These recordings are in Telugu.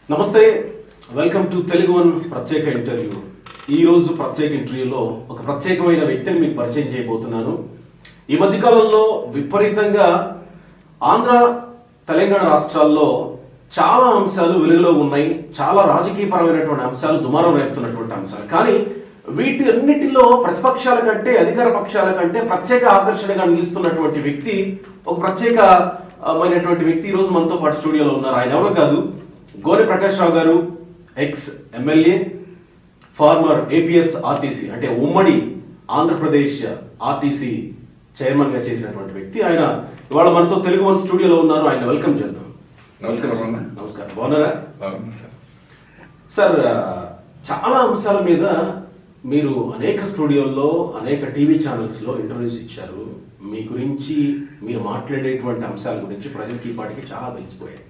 నమస్తే, వెల్కమ్ టు తెలుగు వన్ ప్రత్యేక ఇంటర్వ్యూ. ఈ రోజు ప్రత్యేక ఇంటర్వ్యూలో ఒక ప్రత్యేకమైన వ్యక్తిని మీకు పరిచయం చేయబోతున్నాను. ఈ మధ్యకాలంలో విపరీతంగా ఆంధ్ర తెలంగాణ రాష్ట్రాల్లో చాలా అంశాలు వెలుగులో ఉన్నాయి. చాలా రాజకీయపరమైనటువంటి అంశాలు దుమారం రేపుతున్నటువంటి అంశాలు. కానీ వీటి అన్నిటిలో ప్రతిపక్షాల కంటే అధికార పక్షాల కంటే ప్రత్యేక ఆకర్షణగా నిలుస్తున్నటువంటి వ్యక్తి, ఒక ప్రత్యేకమైనటువంటి వ్యక్తి ఈ రోజు మనతో పాటు స్టూడియోలో ఉన్నారు. ఆయన ఎవరు కాదు, గోనె Prakash Rao garu, ex MLA, former APS RTC అంటే ఉమ్మడి ఆంధ్రప్రదేశ్ ఆర్టీసీ చైర్మన్ గా చేసినటువంటి వ్యక్తి. ఆయన ఇవాళ మనతో తెలుగు వన్ స్టూడియోలో ఉన్నారు. ఆయన వెల్కమ్ చేద్దాం. నమస్కారం. నమస్కారం, బాగున్నారా? సార్, చాలా అంశాల మీద మీరు అనేక స్టూడియోల్లో అనేక టీవీ ఛానల్స్ లో ఇంటర్వ్యూస్ ఇచ్చారు. మీ గురించి మీరు మాట్లాడేటువంటి అంశాల గురించి ప్రజలకి పాటికి చాలా తెలిసిపోయాయి.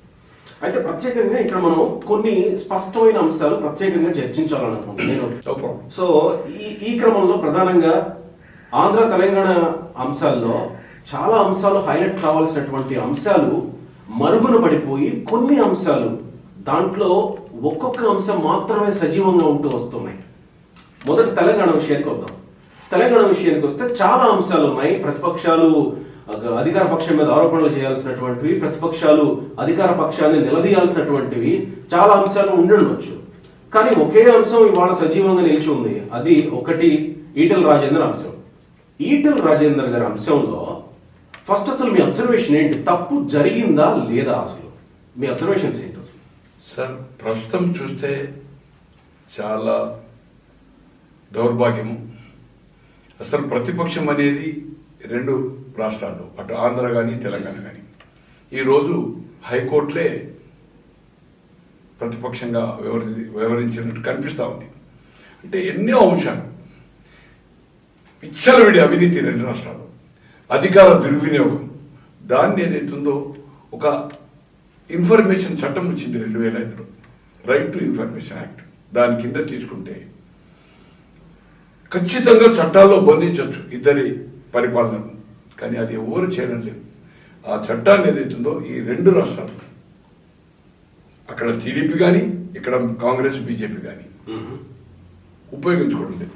అయితే ప్రత్యేకంగా ఇక్కడ మనం కొన్ని స్పష్టమైన అంశాలు ప్రత్యేకంగా చర్చించాలనుకుంటున్నాను. సో ఈ క్రమంలో ప్రధానంగా ఆంధ్ర తెలంగాణ అంశాల్లో చాలా అంశాలు హైలైట్ కావాల్సినటువంటి అంశాలు మరుగున పడిపోయి కొన్ని అంశాలు దాంట్లో ఒక్కొక్క అంశం మాత్రమే సజీవంగా ఉంటూ వస్తున్నాయి. మొదటి తెలంగాణ విషయానికి వద్దాం. తెలంగాణ విషయానికి వస్తే చాలా అంశాలు ఉన్నాయి. ప్రతిపక్షాలు అధికార పక్షం మీద ఆరోపణలు చేయాల్సినటువంటివి, ప్రతిపక్షాలు అధికార పక్షాన్ని నిలదీయాల్సినటువంటివి చాలా అంశాలు ఉండవచ్చు. కానీ ఒకే అంశం ఇవాళ సజీవంగా నిలిచి ఉంది. అది ఒకటి ఈటెల రాజేందర్ అంశం. ఈటెల రాజేందర్ గారి అంశంలో ఫస్ట్ అసలు మీ అబ్జర్వేషన్ ఏంటి? తప్పు జరిగిందా లేదా? అసలు మీ అబ్జర్వేషన్స్ ఏంటి అసలు? సార్, ప్రస్తుతం చూస్తే చాలా దౌర్భాగ్యము. అసలు ప్రతిపక్షం అనేది రెండు రాష్ట్రాల్లో, అటు ఆంధ్ర కానీ తెలంగాణ కానీ, ఈరోజు హైకోర్టులే ప్రతిపక్షంగా వ్యవహరించినట్టు కనిపిస్తూ ఉంది. అంటే ఎన్నో అంశాలు, విచ్చలవిడి అవినీతి రెండు రాష్ట్రాలు, అధికార దుర్వినియోగం, దాన్ని ఏదైతుందో ఒక ఇన్ఫర్మేషన్ చట్టం వచ్చింది 2005లో, రైట్ టు ఇన్ఫర్మేషన్ యాక్ట్. దాని కింద తీసుకుంటే ఖచ్చితంగా చట్టాల్లో బంధించవచ్చు ఇద్దరి పరిపాలనను. కానీ అది ఎవరు చేయడం లేదు. ఆ చట్టాన్ని ఏదైతుందో ఈ రెండు రాష్ట్రాలు, అక్కడ టీడీపీ కానీ ఇక్కడ కాంగ్రెస్ బీజేపీ కానీ ఉపయోగించుకోవడం లేదు.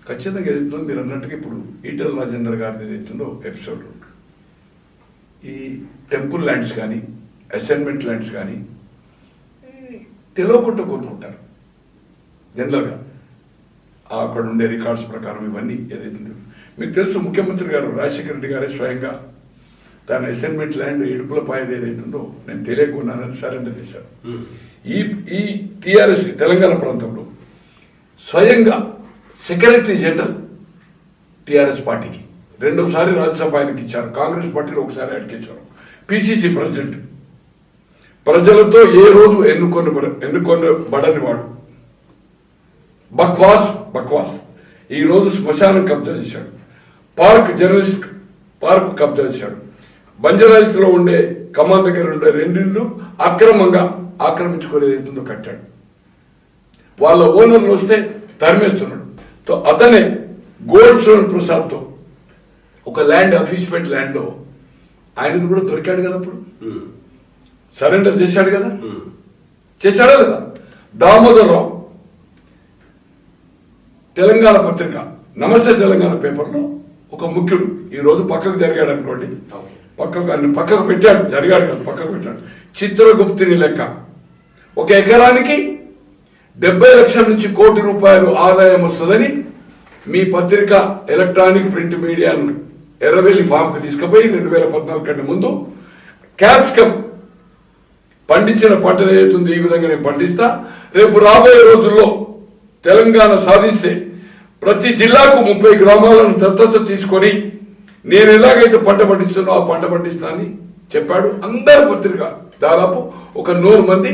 ఖచ్చితంగా ఏదైతుందో మీరు అన్నట్టుగా ఇప్పుడు ఈటెల రాజేందర్ గారిది ఏదైతుందో ఎపిసోడ్, ఈ టెంపుల్ ల్యాండ్స్ కానీ అసైన్మెంట్ ల్యాండ్స్ కానీ తెలియకుండా కొనుక్కుంటారు జనరల్గా. అక్కడ ఉండే రికార్డ్స్ ప్రకారం ఇవన్నీ ఏదైతుందో మీకు తెలుసు. ముఖ్యమంత్రి గారు రాజశేఖర రెడ్డి గారే స్వయంగా తన అసైన్మెంట్ ల్యాండ్ ఇడుపులపాయది ఏదైతుందో నేను తెలియకున్నానని సరెండర్ చేశారు. ఈ టీఆర్ఎస్ తెలంగాణ ప్రాంతంలో స్వయంగా సెక్రటరీ జనరల్ టీఆర్ఎస్ పార్టీకి రెండోసారి రాజ్యసభ ఆయనకి ఇచ్చారు. కాంగ్రెస్ పార్టీలో ఒకసారి ఆయనకి ఇచ్చారు. పిసిసి ప్రెసిడెంట్, ప్రజలతో ఏ రోజు ఎన్నుకొనబడని వాడు. బక్వాస్ ఈ రోజు శ్మశానం కబ్జా చేశాడు. జర్నలిస్ట్ పార్క్ కబ్జా చేశాడు. బంజారాహిల్స్లో ఉండే కమాన్ దగ్గర ఉండే రెండింళ్ళు అక్రమంగా ఆక్రమించుకునేదో కట్టాడు. వాళ్ళ ఓనర్లు వస్తే తరిమేస్తున్నాడు. అతనే గోల్డ్ స్టోన్ ప్రసాద్తో ఒక ల్యాండ్, అఫీస్మెంట్ ల్యాండ్లో ఆయనది కూడా దొరికాడు కదా. అప్పుడు సరెండర్ చేశాడు కదా, చేశాడా లేదా? దామోదర్ రావు తెలంగాణ పత్రిక నమస్తే తెలంగాణ పేపర్లో ఒక ముఖ్యుడు ఈరోజు పక్కకు జరిగాడు అనుకోండి, పక్కకు పెట్టాడు, జరిగాడు కాదు పక్కకు పెట్టాడు. చిత్రగుప్తిని లెక్క, ఒక ఎకరానికి 70 లక్షల నుంచి ₹1 కోటి ఆదాయం వస్తుందని మీ పత్రిక ఎలక్ట్రానిక్ ప్రింట్ మీడియాను ఎర్రవెల్లి ఫామ్కి తీసుకుపోయి 2014 కంటే ముందు క్యాప్సికమ్ పండించిన పంటను ఏదైతుంది ఈ విధంగా నేను పండిస్తా, రేపు రాబోయే రోజుల్లో తెలంగాణ సాధిస్తే ప్రతి జిల్లాకు 30 గ్రామాలను దత్తత తీసుకొని నేను ఎలాగైతే పంట పండిస్తున్నా ఆ పంట పండిస్తా అని చెప్పాడు. అందరి పత్రిక దాదాపు ఒక 100 మంది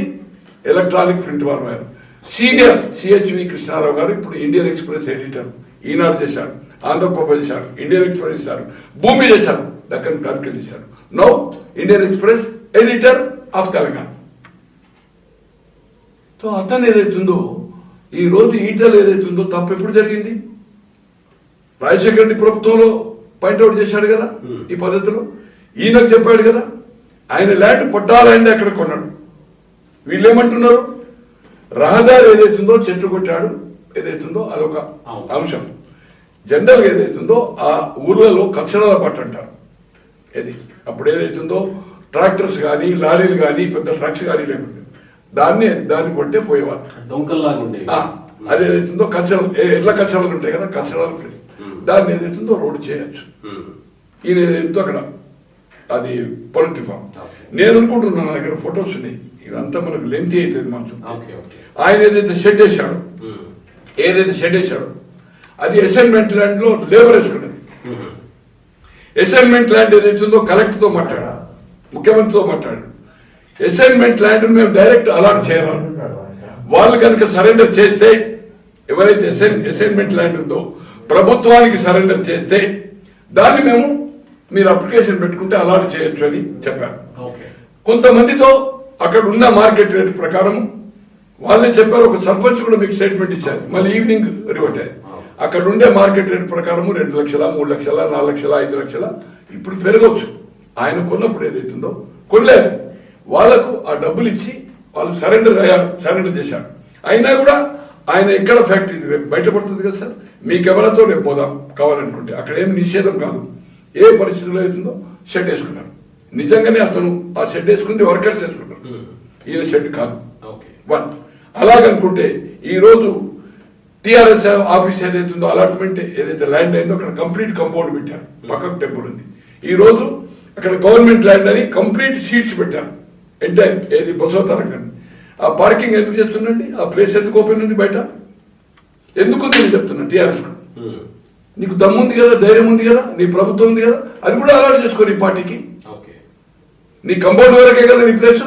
ఎలక్ట్రానిక్ ప్రింట్ వారు అయ్యారు. సీనియర్ సిహెచ్వి కృష్ణారావు గారు ఇప్పుడు ఇండియన్ ఎక్స్ప్రెస్ ఎడిటర్, ఈనాడు చేశారు, ఆంధ్రప్రభ చేశారు, ఇండియన్ ఎక్స్ప్రెస్ చేశారు, భూమి చేశారు, దక్కన్ క్రానికల్ చేశారు. Now Indian express editor of Telangana. So అతను ఏదైతుందో ఈ రోజు ఈటెల ఏదైతుందో తప్పు ఎప్పుడు జరిగింది? రాజశేఖర రెడ్డి ప్రభుత్వంలో పాయింట్అవుట్ చేశాడు కదా ఈ పద్ధతిలో. ఈయనకు చెప్పాడు కదా, ఆయన ల్యాండ్ పట్టా ల్యాండ్ ఎక్కడ కొన్నాడు. వీళ్ళు ఏమంటున్నారు, రహదారి ఏదైతుందో చెట్టు కొట్టాడు ఏదైతుందో అదొక అంశం. జనరల్గా ఏదైతుందో ఆ ఊర్లలో కచ్చరాల పట్టు అంటారు. ఏది అప్పుడు ఏదైతుందో ట్రాక్టర్స్ కానీ లారీలు కానీ పెద్ద ట్రక్స్ కానీ లేకుండా దాన్ని కొట్టే పోయేవారు. డొంకల్లాగా ఉండేవి. అదేదైతుందో కచ్చరాలు ఎట్లా కచ్చరాలు ఉంటాయి కదా, కచ్చరాలు ప్లేస్ దాన్ని ఏదైతుందో రోడ్డు చేయొచ్చు. ఈయన ఏదైతుందో అక్కడ అది పొలిటీ ఫామ్. నేను అనుకుంటున్నాను, నా దగ్గర ఫొటోస్ ఉన్నాయి, ఇదంతా మనకు లెంతీ అవుతుంది మనసు. ఆయన ఏదైతే షెడ్ వేశాడో అది అసైన్మెంట్ ల్యాండ్ లో లేబర్ వేసుకున్నది. అసైన్మెంట్ ల్యాండ్ ఏదైతుందో కలెక్టర్తో మాట్లాడాడు, ముఖ్యమంత్రితో మాట్లాడాడు. అసైన్మెంట్ ల్యాండ్ మేము డైరెక్ట్ అలాట్ చేయాలి. వాళ్ళు కనుక సరెండర్ చేస్తే, ఎవరైతే అసైన్మెంట్ ల్యాండ్ ఉందో ప్రభుత్వానికి సరెండర్ చేస్తే దాన్ని మీరు అప్లికేషన్ పెట్టుకుంటే అలాట్ చేయొచ్చు అని చెప్పారు. కొంతమందితో అక్కడ ఉన్న మార్కెట్ రేట్ ప్రకారం వాళ్ళే చెప్పారు. ఒక సర్పంచ్ కూడా మీకు స్టేట్మెంట్ ఇచ్చారు, మళ్ళీ ఈవినింగ్ రివర్ట్ అయ్యారు. అక్కడ ఉండే మార్కెట్ రేట్ ప్రకారం 2 లక్షల 3 లక్షల 4 లక్షల 5 లక్షల ఇప్పుడు పెరగవచ్చు. ఆయన కొన్నప్పుడు ఏదైతుందో కొనలేదు, వాళ్ళకు ఆ డబ్బులు ఇచ్చి వాళ్ళు సరెండర్ చేశారు. అయినా కూడా ఆయన ఎక్కడ ఫ్యాక్టరీ రేపు బయటపడుతుంది కదా సార్, మీ కెమెరాతో రేపు పోదాం కావాలనుకుంటే. అక్కడ ఏం నిషేధం కాదు, ఏ పరిస్థితుల్లో అవుతుందో షెడ్ వేసుకున్నారు. నిజంగానే అతను ఆ షెడ్ వేసుకుంది వర్కర్స్ వేసుకున్నారు, ఈయన షెడ్ కాదు. అలాగనుకుంటే ఈరోజు టిఆర్ఎస్ ఆఫీస్ ఏదైతుందో అలాట్మెంట్ ఏదైతే ల్యాండ్ అయిందో అక్కడ కంప్లీట్ కంపౌండ్ పెట్టారు, పక్కకు టెంపుల్ ఉంది. ఈ రోజు అక్కడ గవర్నమెంట్ ల్యాండ్ అని కంప్లీట్ సీట్స్ పెట్టారు ఎంటైర్ ఏది బసవతారంగాన్ని. ఆ పార్కింగ్ ఎందుకు చేస్తుందండి, ఆ ప్లేస్ ఎందుకు ఓపెన్ ఉంది బయట, ఎందుకు నేను చెప్తున్నా. టీఆర్ఎస్ నీకు దమ్ముంది కదా, ధైర్యం ఉంది కదా, నీ ప్రభుత్వం ఉంది కదా, అది కూడా అలాట్ చేసుకో నీ పార్టీకి. నీ కంపౌండ్ వరకే కదా నీ ప్లేస్.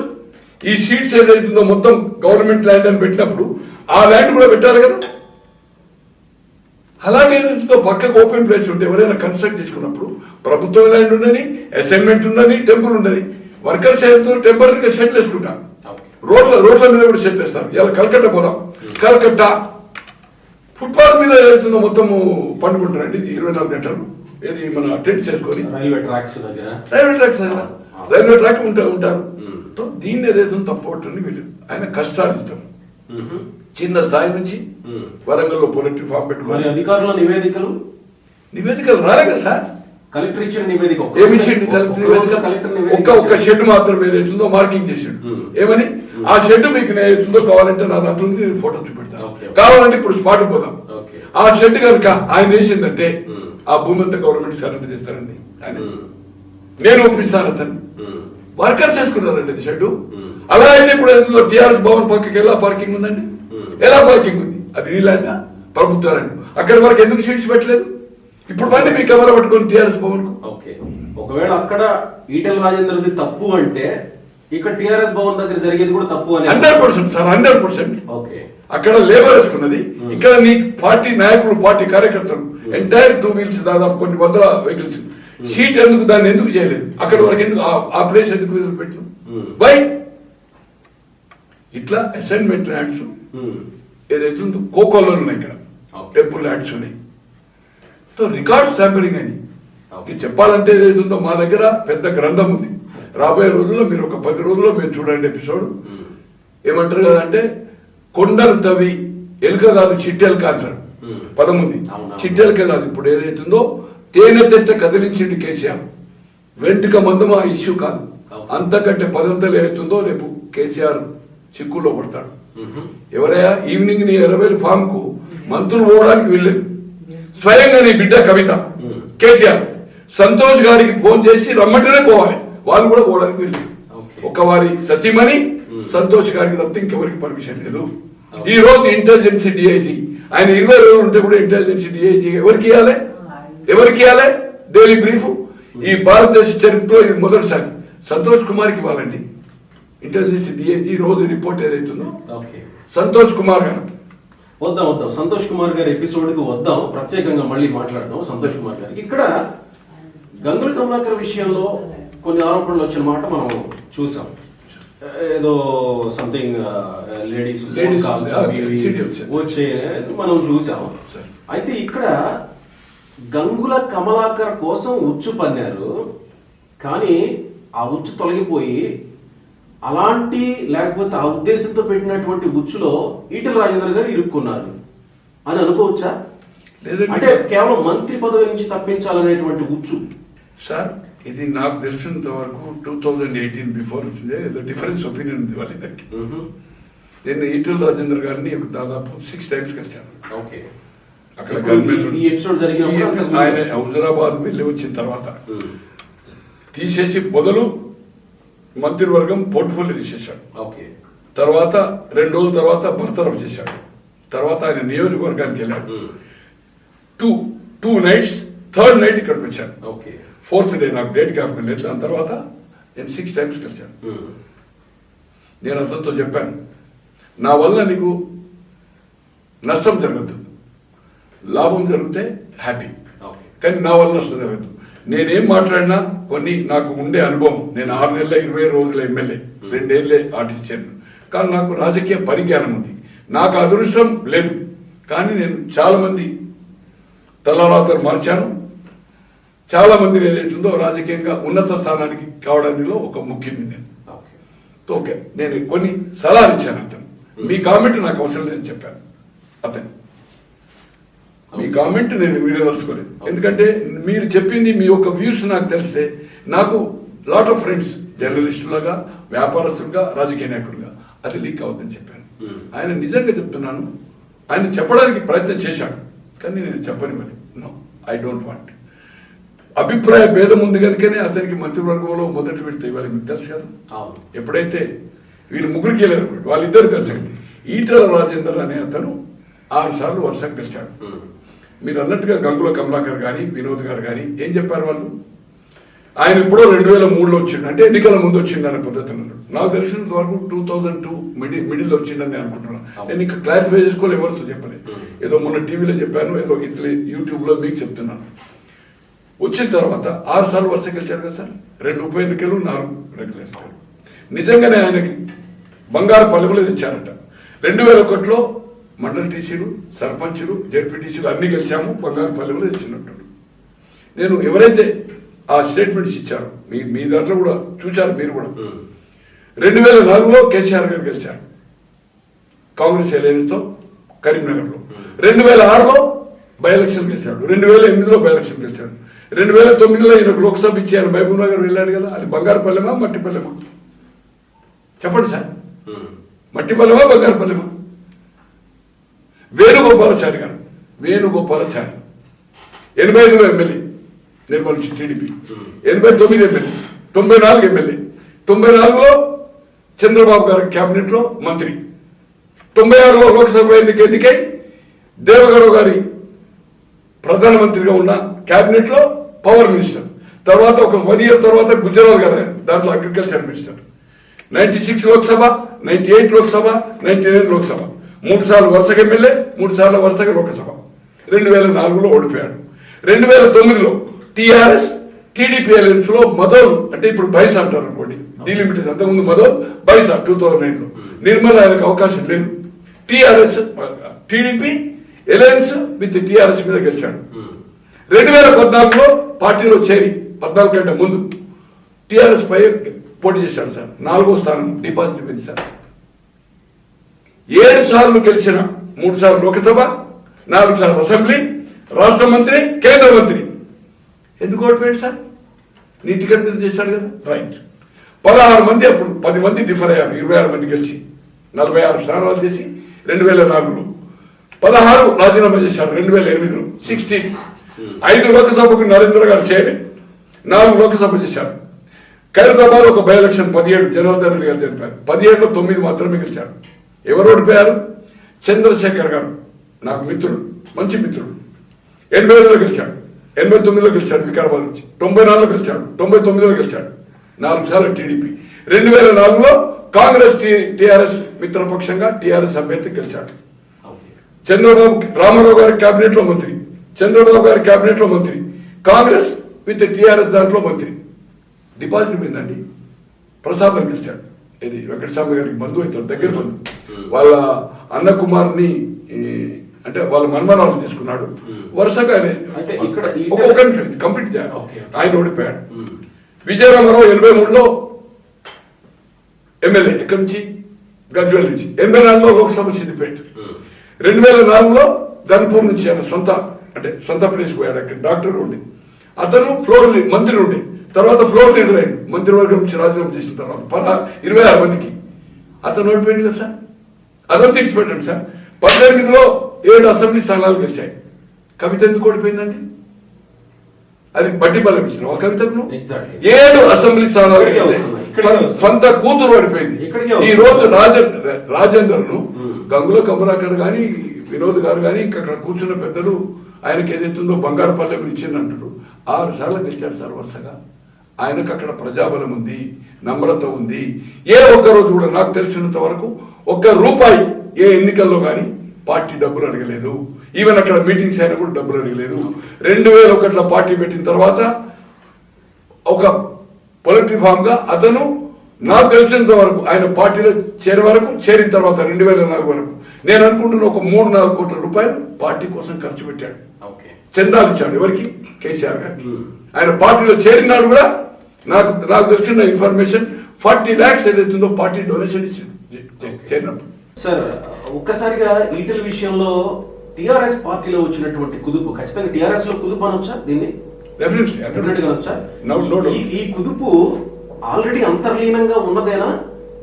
ఈ సీట్స్ ఏదైతుందో మొత్తం గవర్నమెంట్ ల్యాండ్ అని పెట్టినప్పుడు ఆ ల్యాండ్ కూడా పెట్టాలి కదా. అలాగే ఏదైతుందో పక్కకు ఓపెన్ ప్లేస్ ఉంటే ఎవరైనా కన్స్ట్రక్ట్ చేసుకున్నప్పుడు ప్రభుత్వం ల్యాండ్ ఉన్నది, అసైన్మెంట్ ఉన్నది, టెంపుల్ ఉన్నది. వర్కర్స్ ఏదైతుందో టెంపరీగా సెటిల్ వేసుకుంటారు, రోడ్ల మీద కూడా సెటిల్ వేస్తారు. ఇలా కలకత్తా పోదాం, కలకత్తా ఫుట్పాత్ మీద ఏదైతుందో మొత్తము పండుకుంటారండి 24 గంటలు. ఏది మన టెంట్స్ వేసుకొని రైల్వే ట్రాక్ ఉంటారు. దీన్ని ఏదైతే తప్పవటని వీళ్ళు ఆయన కష్టాలు ఇస్తాం. చిన్న స్థాయి నుంచి వరంగల్లో పొలిటీ ఫామ్ పెట్టుకుని అధికారుల నివేదికలు రాలే కదా సార్. కలెక్టర్ ఇచ్చిన నివేదిక ఏమిచ్చింది? కలెక్టర్ నివేదిక ఒక్క షెడ్ మాత్రం ఏదైతుందో మార్కింగ్ చేసాడు. ఏమని ఆ షెడ్ మీకు ఏదైతుందో కావాలంటే నా దాంట్లో ఫోటో చూపెడతాను, కావాలంటే ఇప్పుడు స్పాట్ పోదాం. ఆ షెడ్ కనుక ఆయన వేసిందంటే ఆ భూమి అంతా గవర్నమెంట్ సరెండర్ చేస్తారండి. ఆయన నేను ఒప్పిస్తాను అతను. వర్కర్స్ చేసుకున్నారండి అది షెడ్. అలా అయితే ఇప్పుడు ఏదైతుందో టీఆర్ఎస్ భవన్ పక్కకి ఎలా పార్కింగ్ ఉందండి, ఎలా పార్కింగ్ ఉంది? అది నీ ల్యాండ్ ప్రభుత్వ ల్యాండ్. అక్కడి వరకు ఎందుకు షీట్స్ పెట్టలేదు? ఇప్పుడు మళ్ళీ మీ కెమెరా పట్టుకొని టీఆర్ఎస్ భవన్ కు. ఒకవేళ అక్కడ ఈటెల రాజేంద్రది తప్పు అంటే ఇక్కడ టీఆర్ఎస్ భవన్ దగ్గర జరిగేది కూడా తప్పు అని 100% సార్, 100%. అక్కడ లేబర్ వేసుకున్నది, ఇక్కడ నీ పార్టీ నాయకులు పార్టీ కార్యకర్తలు ఎంటైర్ 2 వీల్స్ దాదాపు కొన్ని వందల వెహికల్స్. సీట్ ఎందుకు, దాన్ని ఎందుకు చేయలేదు? అక్కడ వరకు ఎందుకు ఆ ప్లేస్ ఎందుకు వదిలిపెట్టిన? బై ఇట్లా అసైన్మెంట్ ల్యాండ్స్ ఏదైతే ఉందో కోకోలో ఉన్నాయి, ఇక్కడ టెంపుల్ ల్యాండ్స్ ఉన్నాయి. రికార్డ్ ట్యాంపరింగ్ అని చెప్పాలంటే ఏదైతుందో మా దగ్గర పెద్ద గ్రంథం ఉంది. రాబోయే రోజుల్లో మీరు ఒక 10 రోజుల్లో మీరు చూడండి ఎపిసోడ్. ఏమంటారు కదంటే కొండలు తవ్వి ఎలుక కాదు చిట్టెలుక అంటారు, పదం ఉంది. చిట్టెలుక కాదు, ఇప్పుడు ఏదైతుందో తేనె తెట్ట కదిలించింది కేసీఆర్. వెంటుక మందం ఆ ఇష్యూ కాదు, అంతకంటే 10 అంతలు ఏదైతుందో రేపు కేసీఆర్ చిక్కుల్లో పడతాడు. ఎవరయ్యా ఈవినింగ్ నీ 20,000 ఫామ్ కు మంత్రులు పోవడానికి వెళ్ళలేదు. స్వయంగా నీ బిడ్డ కవిత కేటీఆర్ సంతోష్ గారికి ఫోన్ చేసి రమ్మంటేనే పోవాలి, వాళ్ళు కూడా పోవడానికి వెళ్ళలేదు. ఒక వారి సతీమణి సంతోష్ గారికి తప్పితే ఇంకెవరికి పర్మిషన్ లేదు. ఈ రోజు ఇంటెలిజెన్స్ డిఐజీ ఆయన 20 రోజులు ఉంటే కూడా ఇంటెలిజెన్స్ డిఐజీ ఎవరికి ఇవ్వాలి డైలీ బ్రీఫ్? ఈ భారతదేశ చరిత్రలో ఇది మొదటిసారి సంతోష్ కుమార్కి ఇవ్వాలండి ఇంటెలిజెన్స్ డిఐజీ రోజు రిపోర్ట్ ఏదైతుందో. సంతోష్ కుమార్ గారు వద్దాం సంతోష్ కుమార్ గారి ఎపిసోడ్ కి వద్దాం, ప్రత్యేకంగా మళ్ళీ మాట్లాడదాం సంతోష్ కుమార్ గారికి. ఇక్కడ గంగుల కమలాకర్ విషయంలో కొన్ని ఆరోపణలు వచ్చిన మాట మనం చూసాం. ఏదో సంథింగ్ లేడీస్ వచ్చే మనం చూసాం. అయితే ఇక్కడ గంగుల కమలాకర్ కోసం ఉచ్చు పన్నారు, కానీ ఆ ఉచ్చు తొలగిపోయి అలాంటి లేకపోతే ఆ ఉద్దేశంతో పెట్టినటువంటి ఉచ్చులో ఈటెల రాజేందర్ గారు ఇరుక్కున్నారు అని అనుకోవచ్చా? లేదండి, అంటే కేవలం మంత్రి పదవి నుంచి తప్పించాలనేటువంటి ఉచ్చు. సార్ ఇది నాకు తెలిసినంత వరకు 2018 బిఫోర్ వచ్చిందే డిఫరెన్స్ ఒపీనియన్ ఉంది వాళ్ళిద్దరికి. నేను ఈటెల రాజేందర్ గారిని దాదాపు 6 times కలిశాను. ఓకే, అక్కడ ఈ ఎపిసోడ్ జరిగిన ఆయన హుజరాబాద్ వెళ్ళి వచ్చిన తర్వాత తీసేసి మొదలు మంత్రివర్గం పోర్ట్ఫోలియో తీసేశాడు. ఓకే, తర్వాత 2 రోజుల తర్వాత బర్తరఫ్ చేశాడు. తర్వాత ఆయన నియోజకవర్గానికి వెళ్ళాడు. టూ నైట్స్, థర్డ్ నైట్ ఇక్కడికి వచ్చాను. ఓకే, 4th డే నాకు డేట్ జ్ఞాపకం లేదు. దాని తర్వాత నేను 6 times కలిశాను. నేను అతనితో చెప్పాను, నా వల్ల నీకు నష్టం జరగద్దు, లాభం జరిగితే హ్యాపీ, కానీ నా వల్ల నష్టం జరగద్దు. నేనేం మాట్లాడినా కొన్ని నాకు ఉండే అనుభవం. నేను 6 నెలల 20 రోజుల ఎమ్మెల్యే, 2 ఏళ్ళే ఆర్టిస్టాను. కానీ నాకు రాజకీయ పరిజ్ఞానం ఉంది. నాకు అదృష్టం లేదు, కానీ నేను చాలా మంది తలరాతలు మార్చాను. చాలా మంది ఏదైతుందో రాజకీయంగా ఉన్నత స్థానానికి కావడంలో ఒక ముఖ్యుని నేను. ఓకే, నేను కొన్ని సలహాలు ఇచ్చాను. అతను మీ కామెంట్ నాకు అవసరం లేదని చెప్పాను. అతను మీ కామెంట్ నేను వీడదలుచుకోలేదు. ఎందుకంటే మీరు చెప్పింది మీ యొక్క వ్యూస్ నాకు తెలిస్తే నాకు లాట్ ఆఫ్ ఫ్రెండ్స్ జర్నలిస్టులుగా, వ్యాపారస్తులుగా, రాజకీయ నాయకులుగా అది లీక్ అవుతుందని చెప్పాను. ఆయన నిజంగా చెప్తున్నాను, ఆయన చెప్పడానికి ప్రయత్నం చేశాడు, కానీ నేను చెప్పనివ్వను. No, I don't want. అభిప్రాయ భేదం ఉంది కనుకనే అతనికి మంత్రివర్గంలో మొదటి పెడితే ఇవ్వాలి. మీకు తెలుసు కదా, ఎప్పుడైతే వీళ్ళు ముగ్గురికి వెళ్ళారు, వాళ్ళిద్దరు కలిసి ఈటెల రాజేందర్ అనే అతను 6 సార్లు వరుసగా గెలిచాడు. మీరు అన్నట్టుగా గంగుల కమలాకర్ కానీ, వినోద్ గారు కానీ ఏం చెప్పారు వాళ్ళు? ఆయన ఎప్పుడో 2003లో వచ్చిండు, అంటే ఎన్నికల ముందు వచ్చిండు అనే పద్ధతి అన్నాడు. నాకు తెలిసినంత వరకు 2002 మిడిల్ వచ్చిండని నేను అనుకుంటున్నాను. నేను ఇంకా క్లారిఫై చేసుకోవాలి, ఎవరితో చెప్పలేదు. ఏదో మొన్న టీవీలో చెప్పాను, ఏదో ఇట్లా యూట్యూబ్లో మీకు చెప్తున్నాను. వచ్చిన తర్వాత 6 సార్లు వరుస గెలిచాడు కదా సార్. 2 ఉప ఎన్నికలు, 4 రెగ్యులర్ ఎన్నికలు. నిజంగానే ఆయనకి బంగారు పలుకులు తెచ్చారట. 2001లో మండల టీసీలు, సర్పంచులు, జెడ్పీటీసీలు అన్ని గెలిచాము, బంగారు పలుకులు తెచ్చినట్టు. నేను ఎవరైతే ఆ స్టేట్మెంట్స్ ఇచ్చారో మీ దాంట్లో కూడా చూశారు మీరు కూడా. 2004లో కేసీఆర్ గారు గెలిచారు కాంగ్రెస్ ఎలయన్స్తో కరీంనగర్లో. 2006లో బై ఎలక్షన్ గెలిచాడు. 2008లో బై ఎలక్షన్ గెలిచాడు. 2009లో ఈయనకు లోక్సభ ఇచ్చారు. మహబూబ్ నగర్ వెళ్ళాడు కదా, అది బంగారు పల్లెమా మట్టి పల్లెమా? చెప్పండి సార్, మట్టి పల్లెమా బంగారు పల్లెమా? వేణుగోపాలాచారి గారు, వేణుగోపాలాచారి 85లో ఎమ్మెల్యే నిర్మల్ నుంచి టీడీపీ, 89 ఎమ్మెల్యే, 94 ఎమ్మెల్యే, 94లో చంద్రబాబు గారి క్యాబినెట్ లో మంత్రి, 96లో లోక్సభ ఎన్నికై దేవగౌడ గారి ప్రధానమంత్రిగా ఉన్న క్యాబినెట్ లో పవర్ మినిస్టర్. తర్వాత ఒక 1 year తర్వాత గుజరాత్ గారు దాంట్లో అగ్రికల్చర్ మినిస్టర్. 96 లోక్సభ, 98 లోక్సభ, 99 లోక్సభ, 3 సార్లు వరుసగా ఎమ్మెల్యే, 3 సార్లు వరుసగా లోక్సభ. 2004లో ఓడిపోయాడు. 2009లో టీఆర్ఎస్ టీడీపీ అలయన్స్ లో మొదలు, అంటే ఇప్పుడు బైస్ అంటారు అనుకోండి, డీలిమిటెడ్. అంతకుముందు మొదలు బైసా 2009లో నిర్మల్ ఆయనకు అవకాశం లేదు. TRS TDP alliance with TRS మీద గెలిచాడు. 2014లో పార్టీలో చేరి 14 కంటే ముందు టీఆర్ఎస్ పై పోటీ చేశాడు సార్. 4వ స్థానం డిపాజిట్ పోయింది సార్. 7 సార్లు గెలిచిన, 3 సార్లు లోక్సభ, 4 సార్లు అసెంబ్లీ, రాష్ట్ర మంత్రి, కేంద్ర మంత్రి. ఎందుకు ఓడిపోయాడు సార్? నీ టికెట్ మీద చేశాడు కదా, రైట్. 16 మంది, అప్పుడు 10 మంది డిఫర్ అయ్యారు. 26 మంది గెలిచి 46 స్థానాలు చేసి 2004లో 16 రాజీనామా చేశారు. 2008లో 16. 5 లోక్సభకు నరేంద్ర గారు చేరి 4 లోక్సభ చేశారు. ఖైరతాబాద్ ఒక బై ఎలక్షన్ 17 జనార్దన్ రెడ్డి గారు జరిపారు. 17లో 9 మాత్రమే గెలిచారు. ఎవరు ఓడిపోయారు? చంద్రశేఖర్ గారు, నాకు మిత్రుడు, మంచి మిత్రుడు. 85లో గెలిచాడు, 89లో గెలిచాడు వికారాబాద్ నుంచి, 94లో గెలిచాడు, 99లో గెలిచాడు. 4 సార్లు టీడీపీ. 2004లో కాంగ్రెస్ టీఆర్ఎస్ మిత్రపక్షంగా టీఆర్ఎస్ అభ్యర్థి గెలిచాడు. చంద్రబాబు రామారావు గారి క్యాబినెట్ లో మంత్రి, చంద్రబాబు గారి క్యాబినెట్ లో మంత్రి, కాంగ్రెస్ విత్ టీఆర్ఎస్ దాంట్లో మంత్రి. డిపాజిట్ పోయిందండి. ప్రసాదం గెలిచాడు. ఇది వెంకటస్వామి గారికి బంధువు అవుతాడు, దగ్గర బంధువు. వాళ్ళ అన్న కుమార్ని, అంటే వాళ్ళ మన్మనాలు తీసుకున్నాడు. వరుసగా ఒక నిమిషం కంప్లీట్ చేయాలి. ఆయన ఓడిపోయాడు. విజయరామారావు 83లో ఎమ్మెల్యే ఎక్కడి నుంచి గజ్వేల్ నుంచి, 84లో లోక్సభ సిద్దిపేట, 2004లో ధన్పూర్ నుంచి ఆయన సొంత ప్లేస్ పోయాడు. అక్కడ డాక్టర్ ఉండి అతను ఫ్లోర్ మంత్రి ఉండి తర్వాత ఫ్లోర్ లీడర్ అయింది. మంత్రివర్గం నుంచి రాజీనామా చేసిన తర్వాత 26 మందికి అతను ఓడిపోయింది కదా సార్. అతను తీర్చిపెట్టండి సార్. 18లో 7 అసెంబ్లీ స్థానాలు గెలిచాయి. కవిత ఎందుకు ఓడిపోయిందండి? అది బట్టి బలం ఇచ్చిన ఒక కవితను 7 అసెంబ్లీ స్థానాలు సొంత కూతురు ఓడిపోయింది. ఈ రోజు రాజేందర్ను గంగుల కమలాకర్ గాని వినోద్ గారు కానీ ఇంకా అక్కడ కూర్చున్న పెద్దలు ఆయనకి ఏదైతుందో బంగారు పల్లెం ఇచ్చింది అంటారు. 6 సార్లు గెలిచారు సార్ వరుసగా. ఆయనకు అక్కడ ప్రజాబలం ఉంది, నమ్రత ఉంది. ఏ ఒక్క రోజు కూడా నాకు తెలిసినంత వరకు ₹1 ఏ ఎన్నికల్లో కానీ పార్టీ డబ్బులు అడగలేదు. ఈవెన్ అక్కడ మీటింగ్స్ అయినా కూడా డబ్బులు అడగలేదు. 2001లో పార్టీ పెట్టిన తర్వాత ఒక పొలిటిక్ ఫామ్ గా అతను నాకు తెలిసినంత వరకు ఆయన పార్టీలో చేరిన తర్వాత 2004 వరకు నేను అనుకుంటున్న ఒక 3-4 కోట్ల రూపాయలు పార్టీ కోసం ఖర్చు పెట్టాడు. చందాలు ఇచ్చాడు. ఎవరికి? కేసీఆర్ గారికి. ఆయన పార్టీలో చేరినాడు కూడా నాకు తెలిసిన ఇన్ఫర్మేషన్ 40 lakhs ఏదైతుందో పార్టీ డొనేషన్ ఇచ్చింది చేరినప్పుడు. సార్ ఒక్కసారిగా ఈటెల విషయంలో టిఆర్ఎస్ పార్టీలో వచ్చినటువంటి కుదుపు ఖచ్చితంగా టిఆర్ఎస్ లో కుదుపు అనొచ్చా? దీన్ని ఈ కుదుపు ఆల్రెడీ అంతర్లీనంగా ఉన్నదేనా?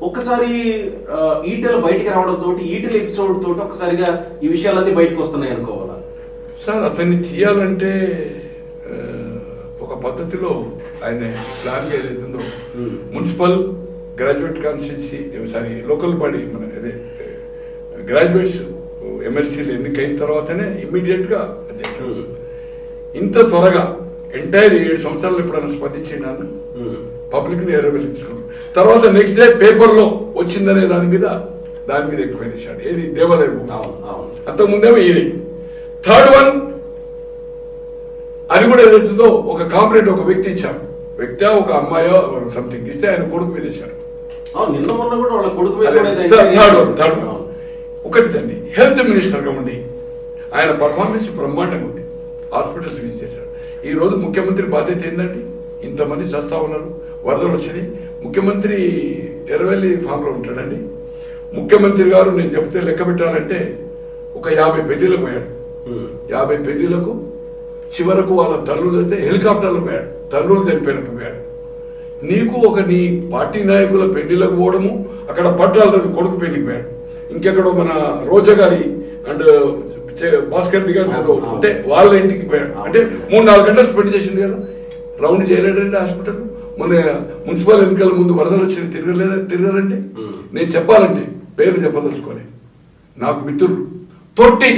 ఒక్కసారి ఈటెల బయటికి రావడంతో ఈటెల ఎపిసోడ్ తోటి ఒక్కసారిగా ఈ విషయాలన్నీ బయటకు వస్తున్నాయి అనుకోవాలా సార్? అతన్ని తీయాలంటే ఒక పద్ధతిలో ఆయన ప్లాన్ ఏదైతుందో municipal graduate constituency sorry local body మన అదే గ్రాడ్యుయేట్స్ ఎమ్మెల్సీలు ఎన్నికైన తర్వాతనే ఇమ్మీడియట్ గా ఇంత త్వరగా ఎంటైర్ 7 సంవత్సరాలు ఎప్పుడైనా స్పందించినాను పబ్లిక్ ని ఎరవెలించుకున్నాను. తర్వాత నెక్స్ట్ డే పేపర్ లో వచ్చిందనే దాని మీద ఎక్కువ చేశాడు. ఏది దేవాలయం అంతకుముందేమో ఇది 3rd వన్ అది కూడా ఏదైతుందో ఒక కాంప్లైంట్ ఒక వ్యక్తి ఇచ్చారు. వ్యక్తి ఒక అమ్మాయో సంథింగ్ ఇస్తే ఆయన కొడుకు మీద వేశారు. థర్డ్ వన్ ఒకటి తండ్రి హెల్త్ మినిస్టర్ గా ఉండి ఆయన పర్ఫార్మెన్స్ బ్రహ్మాండంగా ఉంది. హాస్పిటల్స్ విజిట్ చేశారు. ఈ రోజు ముఖ్యమంత్రి బాధ్యత ఏంటండి? ఇంతమంది చస్తా ఉన్నారు, వరదలు వచ్చినాయి. ముఖ్యమంత్రి ఎర్రవెల్లి ఫామ్ లో ఉంటాడండి. ముఖ్యమంత్రి గారు నేను చెప్తే లెక్క పెట్టాలంటే ఒక 50 పెళ్లిలకు పోయాడు. 50 పెళ్లిలకు చివరకు వాళ్ళ తల్లులు అయితే హెలికాప్టర్లు పోయాడు. తల్లులు చనిపోయినట్టు పోయాడు. నీకు నీ పార్టీ నాయకుల పెళ్లిలకు పోవడము, అక్కడ పట్టాల కొడుకు పెళ్లికి పోయాడు. ఇంకెక్కడో మన రోజా గారి అండ్ భాస్కర్ గారి మీద ఉంటే వాళ్ళ ఇంటికి పోయాడు. అంటే 3-4 గంటలు స్పెండ్ చేసింది కదా. రౌండ్ చేయలేడండి హాస్పిటల్. మన మున్సిపల్ ఎన్నికల ముందు వరదలు వచ్చి తిరగలండి. నేను చెప్పాలంటే పేరు చెప్పదలుచుకోలే. నాకు మిత్రులు తొట్టి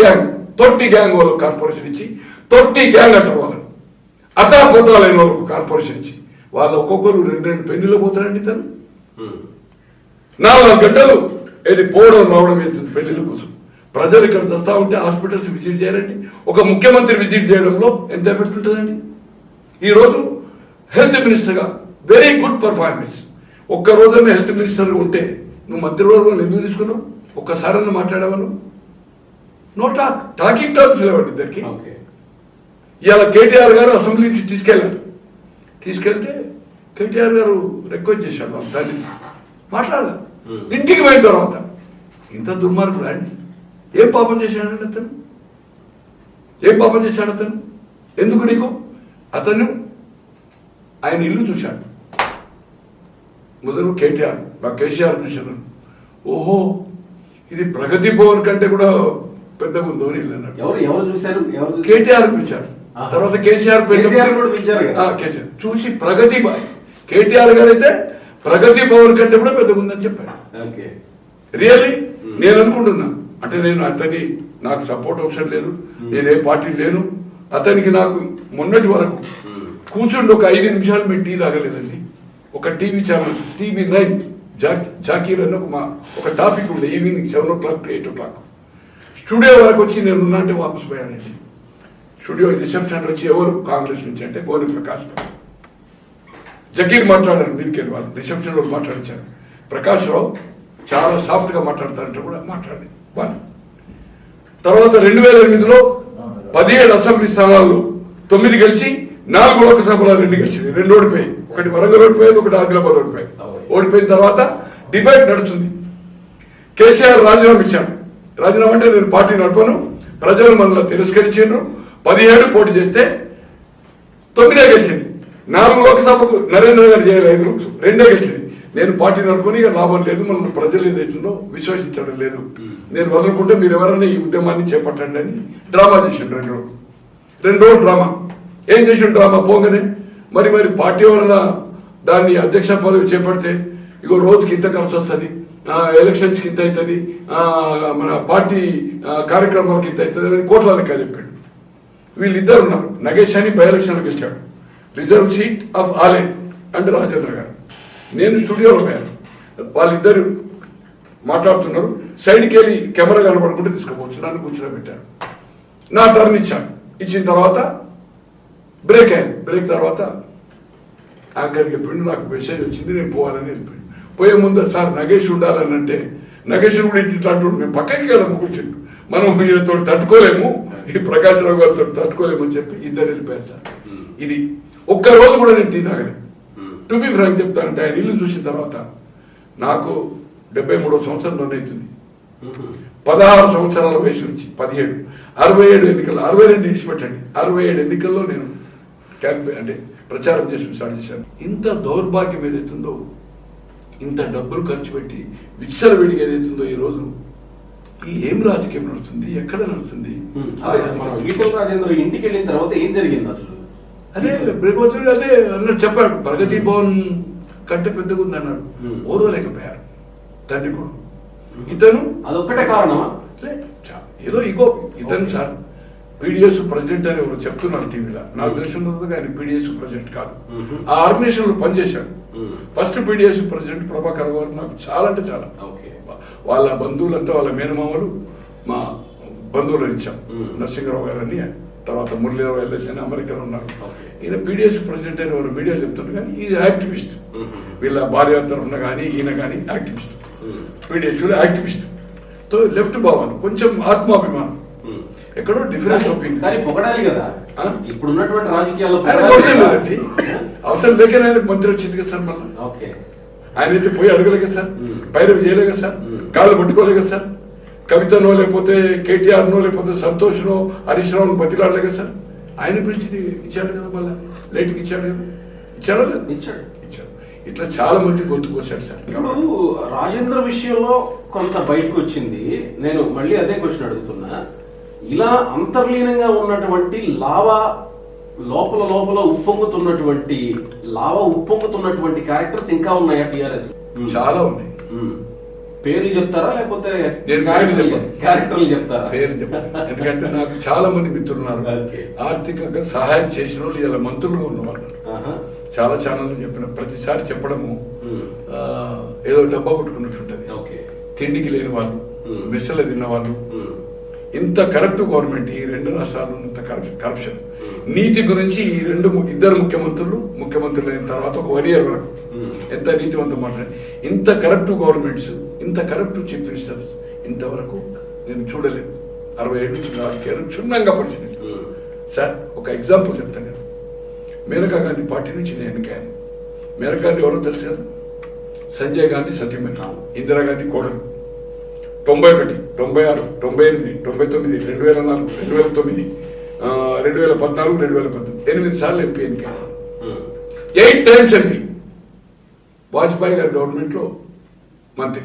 గ్యాంగ్ వాళ్ళకు కార్పొరేషన్ ఇచ్చి, తొట్టి గ్యాంగ్ అంటారు వాళ్ళని, అతాపోతాలైన వాళ్ళకు కార్పొరేషన్ ఇచ్చి వాళ్ళు ఒక్కొక్కరు 2 పెళ్లిలో పోతారండి. తను 4 గంటలు ఏది పోవడం రావడం అవుతుంది పెళ్లిల కోసం. ప్రజలు ఇక్కడ వస్తా ఉంటే హాస్పిటల్స్ విజిట్ చేయాలండి. ఒక ముఖ్యమంత్రి విజిట్ చేయడంలో ఎంత ఎఫెక్ట్ ఉంటుందండి? ఈరోజు హెల్త్ మినిస్టర్గా వెరీ గుడ్ పర్ఫార్మెన్స్. ఒక్క రోజున హెల్త్ మినిస్టర్గా ఉంటే నువ్వు మంత్రివర్గంలో ఎందుకు తీసుకున్నావు? ఒక్కసారన్నా మాట్లాడేవాను. నో టాకింగ్ టాక్స్ లేవండి ఇద్దరికి. ఇవాళ కేటీఆర్ గారు అసెంబ్లీ నుంచి తీసుకెళ్తే కేటీఆర్ గారు రిక్వెస్ట్ చేశాడు దాన్ని మాట్లాడాలి. ఇంటికి పోయిన తర్వాత ఇంత దుర్మార్గుడు అండి. ఏం పాపం చేశాడండి అతను? ఎందుకు నీకు? అతను ఆయన ఇల్లు చూశాడు. మొదలు కేసీఆర్ చూశాను. ఓహో, ఇది ప్రగతి భవన్ కంటే కూడా పెద్దగా ఉందో ఇల్లు అన్నాడు. కేటీఆర్ పిలిచాడు. తర్వాత కేసీఆర్ చూసి ప్రగతి కేటీఆర్ గారు అయితే ప్రగతి భవన్ కంటే కూడా పెద్దగా ఉందని చెప్పాడు. రియల్లీ నేను అనుకుంటున్నా, అంటే నేను అతని నాకు సపోర్ట్ అవసరం లేదు, నేనే పార్టీ లేను. అతనికి నాకు మొన్నటి వరకు కూర్చుండి ఒక 5 నిమిషాలు మేము టీ తాగలేదండి. ఒక టీవీ ఛానల్ TV9 జాకీర్ అని ఒక టాపిక్ ఉండే evening 7 o'clock to 8 o'clock studio వరకు వచ్చి నేను ఉన్నా అంటే వాపస్ పోయానండి. స్టూడియో రిసెప్షన్ వచ్చి ఎవరు కాంగ్రెస్ నుంచి అంటే గోని ప్రకాష్ జకీర్ మాట్లాడారు. మీదకి వెళ్ళి వాళ్ళు రిసెప్షన్ వాళ్ళు మాట్లాడించారు. ప్రకాష్ రావు చాలా సాఫ్ట్ గా మాట్లాడతారంటే కూడా మాట్లాడి వాళ్ళు. తర్వాత 2008లో 17 అసెంబ్లీ స్థానాల్లో 9 గెలిచి 4 లోక్సభలో 2 గెలిచింది. 2 ఓడిపోయి, ఒకటి వరంగల్ ఓడిపోయేది, ఒకటి ఆదిలాబాద్ ఓడిపోయి. ఓడిపోయిన తర్వాత డిబేట్ నడుస్తుంది. కేసీఆర్ రాజీనామా ఇచ్చాను. రాజీనామా అంటే నేను పార్టీ నడపను, ప్రజలు మనలో తిరస్కరించారు. 17 పోటీ చేస్తే 9 గెలిచింది. 4 లోక్సభకు నరేంద్ర గారు చేయాలి, 5 లోక్సభ 2 గెలిచింది. నేను పార్టీ నడుపుకొని ఇక లాభం లేదు, మనం ప్రజలు ఏదైతుందో విశ్వసించడం లేదు, నేను వదలకుంటే మీరు ఎవరైనా ఈ ఉద్యమాన్ని చేపట్టండి అని డ్రామా చేసిండు. 2 రోజులు డ్రామా. ఏం చేసిండు డ్రామా? పోగానే మరి పార్టీ వల్ల దాన్ని అధ్యక్ష పదవి చేపడితే ఇగో రోజుకి ఇంత ఖర్చు వస్తుంది, ఎలక్షన్స్కి ఇంత అవుతుంది, మన పార్టీ కార్యక్రమాలకి ఇంత అవుతుంది అని కోట్ల లెక్క చెప్పాడు. వీళ్ళిద్దరు ఉన్నారు. నగేష్ అని బై ఎలక్షన్లో గెలిచాడు, reserve seat of Ale and Rajendra గారు. నేను స్టూడియోలో పోయాను, వాళ్ళిద్దరు మాట్లాడుతున్నారు. సైడ్కి వెళ్ళి కెమెరా కనపడకుండా తీసుకుపోవచ్చు, నన్ను కూర్చొని పెట్టారు. నా టర్న్ ఇచ్చాను. ఇచ్చిన తర్వాత బ్రేక్ అయ్యాను. బ్రేక్ తర్వాత యాంకర్కి చెప్పిండు, నాకు మెసేజ్ వచ్చింది, నేను పోవాలని వెళ్ళిపోయాను. పోయే ముందు సార్ నగేష్ ఉండాలని అంటే, నగేష్ కూడా ఇట్లా అంటుండు, మేము పక్కకి వెళ్ళము కూర్చుండు, మనం ఈయనతో తట్టుకోలేము, ఈ ప్రకాశ్రావు గారితో తట్టుకోలేము అని చెప్పి ఇద్దరు వెళ్ళిపోయారు సార్. ఇది ఒక్కరోజు కూడా నేను టీ తాగలేదు. టు బి ఫ్రాంక్ చెప్తానంటే, ఆయన ఇల్లు చూసిన తర్వాత నాకు 73వ సంవత్సరం అవుతుంది. 16 సంవత్సరాల వయసు నుంచి 17, 67 ఎన్నికల్లో 62 ఇచ్చిపెట్టండి, 67 ఎన్నికల్లో నేను క్యాంపెయిన్ అంటే ప్రచారం చేసి స్టార్ట్ చేశాను. ఇంత దౌర్భాగ్యం ఏదైతుందో, ఇంత డబ్బులు ఖర్చు పెట్టి విచ్చలవిడిగా ఏదైతుందో ఈరోజు ఈ ఏం రాజకీయం నడుస్తుంది, ఎక్కడ నడుస్తుంది? ఈటెల రాజేంద్ర ఇంటికి వెళ్ళిన తర్వాత ఏం జరిగింది అసలు? అదే ప్రభుత్వం అదే అన్నట్టు చెప్పాడు, ప్రగతి భవన్ కంటే పెద్దగా ఉంది అన్నాడు. ఓర్వలేకపోయారు తండ్రి కూడా. ఇతను అదొక్కటే కారణమా? ఏదో ఇగో ఇతను సార్ పీడిఎస్ ప్రెసిడెంట్ అని ఎవరు చెప్తున్నారు టీవీలో, నాకు తెలిసినందుకు ఆయన పీడిఎస్ ప్రెసిడెంట్ కాదు. ఆ ఆర్గనైజేషన్ లో పనిచేశాడు. ఫస్ట్ పీడిఎస్ ప్రెసిడెంట్ ప్రభాకర్ గారు నాకు చాలా అంటే చాలా, వాళ్ళ బంధువులంతా వాళ్ళ మేనమామలు మా బంధువులు ఇచ్చాం. నరసింహరావు గారు అని, తర్వాత మురళీరావు ఎల్ఎస్ అని అమెరికాలో ఉన్నారు. ఈయన పీడిఎస్ ప్రెసిడెంట్ అని ఎవరు మీడియా చెప్తున్నారు, కానీ ఈ యాక్టివిస్ట్, వీళ్ళ భార్య తరఫున కానీ ఈయన కానీ యాక్టివిస్ట్, పీడిఎస్ యాక్టివిస్ట్ తో లెఫ్ట్ భావాలు, కొంచెం ఆత్మాభిమానం, ఎక్కడో డిఫరెన్స్ ఒపీనియన్. కానీ పొగడాలి కదా ఇప్పుడు ఉన్నటువంటి రాజకీయాల్లో. అవసరం లేకనే ఆయనకు మంత్రి వచ్చింది కదా సార్. మళ్ళీ ఆయన అయితే పోయి అడగలే కదా సార్, పైరవి చేయలే కదా సార్, కాళ్ళు పట్టుకోలే కదా సార్, కవితనో లేకపోతే కేటీఆర్నో లేకపోతే సంతోష్నో హరీష్ రావును బతిలాడలే కదా సార్. ఆయన పిలిచి ఇచ్చాడు కదా, మళ్ళీ లేట్కి ఇచ్చాడు కదా, ఇచ్చాడో లేదు? ఇచ్చాడు. ఇట్లా చాలా మంది గొంతుకొచ్చాడు సార్. ఇప్పుడు రాజేంద్ర విషయంలో కొంత బయటకు వచ్చింది. నేను మళ్ళీ అదే క్వశ్చన్ అడుగుతున్నా, ఇలా అంతర్లీనంగా ఉన్నటువంటి లావా లోపల ఉప్పొంగుతున్నటువంటి క్యారెక్టర్స్ ఇంకా ఉన్నాయా టీఆర్ఎస్? చాలా ఉన్నాయి. పేర్లు చెప్తారా లేకపోతే క్యారెక్టర్లు చెప్తారా? పేరు చెప్పారు, ఎందుకంటే నాకు చాలా మంది మిత్రులు ఉన్నారు, ఆర్థికంగా సహాయం చేసిన వాళ్ళు, ఇలా మంత్రులుగా ఉన్నవాళ్ళు. చాలా ఛానళ్ళు చెప్పిన ప్రతిసారి చెప్పడము ఏదో డబ్బా కొట్టుకున్నట్టుంటది. తిండికి లేని వాళ్ళు, మెస్సలు తిన్న వాళ్ళు, ఇంత కరప్ట్ గవర్నమెంట్ ఈ 2 రాష్ట్రాల్లో ఇంత కరప్షన్, నీతి గురించి ఈ ఇద్దరు ముఖ్యమంత్రులు అయిన తర్వాత ఒక 1 year వరకు ఎంత నీతివంతం మాట్లాడి, ఇంత కరప్ట్ గవర్నమెంట్స్, ఇంత కరప్ట్ చీఫ్ మినిస్టర్స్ ఇంతవరకు నేను చూడలేదు. 67 నుంచి రాజకీయాలు క్షుణ్ణంగా పరిశీలించాను సార్. ఒక ఎగ్జాంపుల్ చెప్తాను. నేను మేనకా గాంధీ పార్టీ నుంచి నేను ఎన్నికయ్యాను. మేనకా గాంధీ ఎవరో తెలుసు కదా, సంజయ్ గాంధీ సతీమణి, ఇందిరాగాంధీ కోడలు. 91, 96, 98, 99, 2004, 2009, 2014, 2018 8 సార్లు ఎంపీ ఎన్నికయ్యాను. 8 times ఎంపీ. వాజ్పేయి గారి గవర్నమెంట్ లో మంత్రి,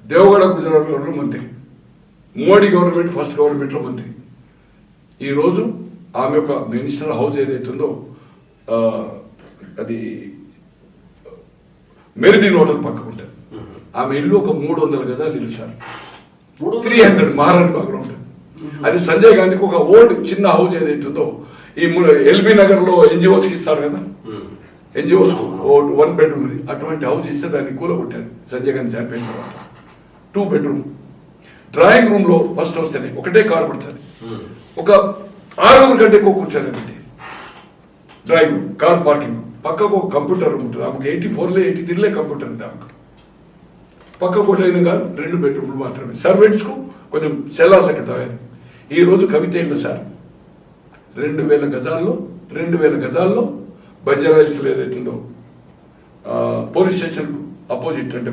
దేవగౌడ గుజరాత్ గవర్నమెంట్ మంత్రి, మోడీ గవర్నమెంట్ ఫస్ట్ గవర్నమెంట్ లో మంత్రి. ఈరోజు ఆమె యొక్క మినిస్టర్ హౌస్ ఏదైతుందో అది మెరిడిన్ హోటల్ పక్కకు ఉంటుంది. ఆమె ఇల్లు ఒక 300 గజాలు ఇల్లు సార్, 300 మహారాణి బాగ్లో ఉంటుంది. అది సంజయ్ గాంధీకి ఒక ఓల్డ్ చిన్న హౌస్ ఏదైతుందో ఈ ఎల్బీ నగర్ లో ఎన్జిఓస్కి ఇస్తారు కదా, ఎన్జిఓస్ 1 bedroom అటువంటి హౌస్ ఇస్తే దాన్ని కూలగొట్టారు సంజయ్ గాంధీ చనిపోయిన తర్వాత. 2 bedroom డ్రాయింగ్ రూమ్ లో ఫస్ట్ వస్తేనే ఒకటే కార్ పడుతుంది, ఒక 6 గంట ఎక్కువ కూర్చోలేదండి. డ్రాయింగ్ రూమ్, కార్ పార్కింగ్, పక్కకు ఒక కంప్యూటర్ రూమ్ ఉంటుంది. ఆమెకు 84లే 83లే కంప్యూటర్ ఉంది ఆమెకు. పక్క కోటైన కాదు, 2 bedroom మాత్రమే. సర్వెంట్స్ కు కొంచెం సెల్లార్ లెక్క తవ్వాలి. ఈ రోజు కవిత ఇల్లు సార్ 2000 గజాల్లో బంజారా హిల్స్ ఏదైతుందో పోలీస్ స్టేషన్ అపోజిట్ అంటే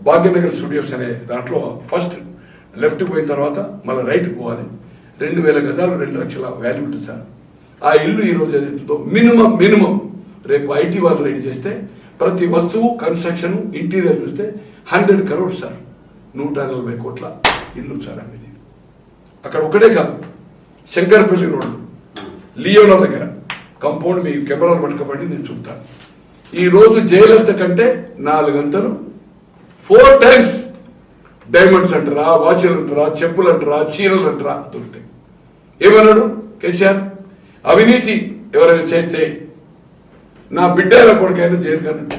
భాగ్యనగర్ స్టూడియోస్ అనే దాంట్లో ఫస్ట్ లెఫ్ట్ పోయిన తర్వాత మళ్ళీ రైట్కి పోవాలి. 2000 గజాలు 2 లక్షల వాల్యూ ఉంటుంది సార్. ఆ ఇల్లు ఈరోజు ఏదైతుందో మినిమం రేపు ఐటీ వాళ్ళు రెడీ చేస్తే ప్రతి వస్తువు కన్స్ట్రక్షన్ ఇంటీరియర్ చూస్తే 100 crores సార్. 140 కోట్ల ఇల్లు సార్ అనేది. అక్కడ ఒకటే కాదు, శంకరపల్లి రోడ్డు లియోనా దగ్గర కంపౌండ్ మీ కెమెరాలు పట్టుకోబడి నేను చూపుతాను. ఈ రోజు జయలలిత కంటే 4 గంటలు 4 times డైమండ్స్ అంటారా, వాచ్లు అంటారా, చెప్పులు అంటారా, చీరలు అంటారా దొరుకుతాయి. ఏమన్నాడు కేసీఆర్? అవినీతి ఎవరైనా చేస్తే నా బిడ్డ ఎలా కొడుకైనా జైలు కన్నట్టు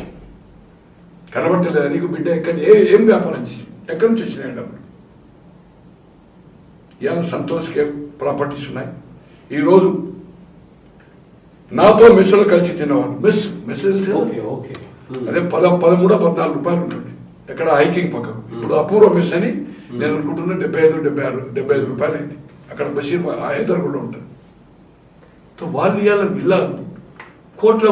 కనబడతలేదా నీకు? బిడ్డ ఎక్కడ ఏం వ్యాపారం చేసి ఎక్కడి నుంచి వచ్చినాయి డబ్బులు? ఇవాళ సంతోష్కే ప్రాపర్టీస్ ఉన్నాయి. ఈరోజు నాతో మెస్సులో కలిసి తినేవాడు. మెస్ తెలిసి అదే 13-14 రూపాయలు ఉంటుంది ఎక్కడ హైకింగ్ పక్కకు. ఇప్పుడు అపూర్వ మెస్ అని నేను అనుకుంటున్నా 75 రూపాయలు అయింది. అక్కడ బషీర్ హైదరాబాద్ ఉంటుంది. వాళ్ళు ఇవాళ విల్లాలు కోటి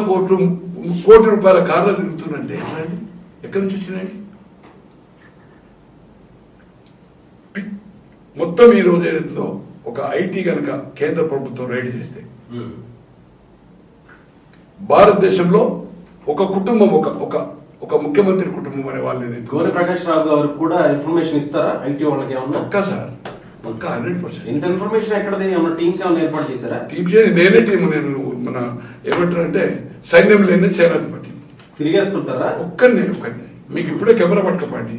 రూపాయల కార్లు తిరుగుతుందంటే ఎట్లండి? ఎక్కడి నుంచి వచ్చినాయండి? మొత్తం ఈ రోజు ఏదైతుందో ఒక ఐటీ కనుక కేంద్ర ప్రభుత్వం రైడ్ చేస్తే భారతదేశంలో ఒక కుటుంబం ఒక ముఖ్యమంత్రి కుటుంబం అనే వాళ్ళు ఏదైతే గోనె ప్రకాష్ రావు గారు కూడా ఇన్ఫర్మేషన్ ఇస్తారా ఐటీ వాళ్ళకి? ఏమన్నా పక్కా సార్, పక్కా 100%. ఇంత ఇన్ఫర్మేషన్ ఎక్కడది? ఏమన్నా టీమ్స్ ఏమైనా ఏర్పాటు చేశారా? టీమ్స్ నేనే టీం. నేను మన ఏమంటారంటే సైన్యం లేని సేనాధిపతి. తిరిగేస్తుంటారా? ఒక్కరినే మీకు ఇప్పుడే కెమెరా పట్టుకోపండి.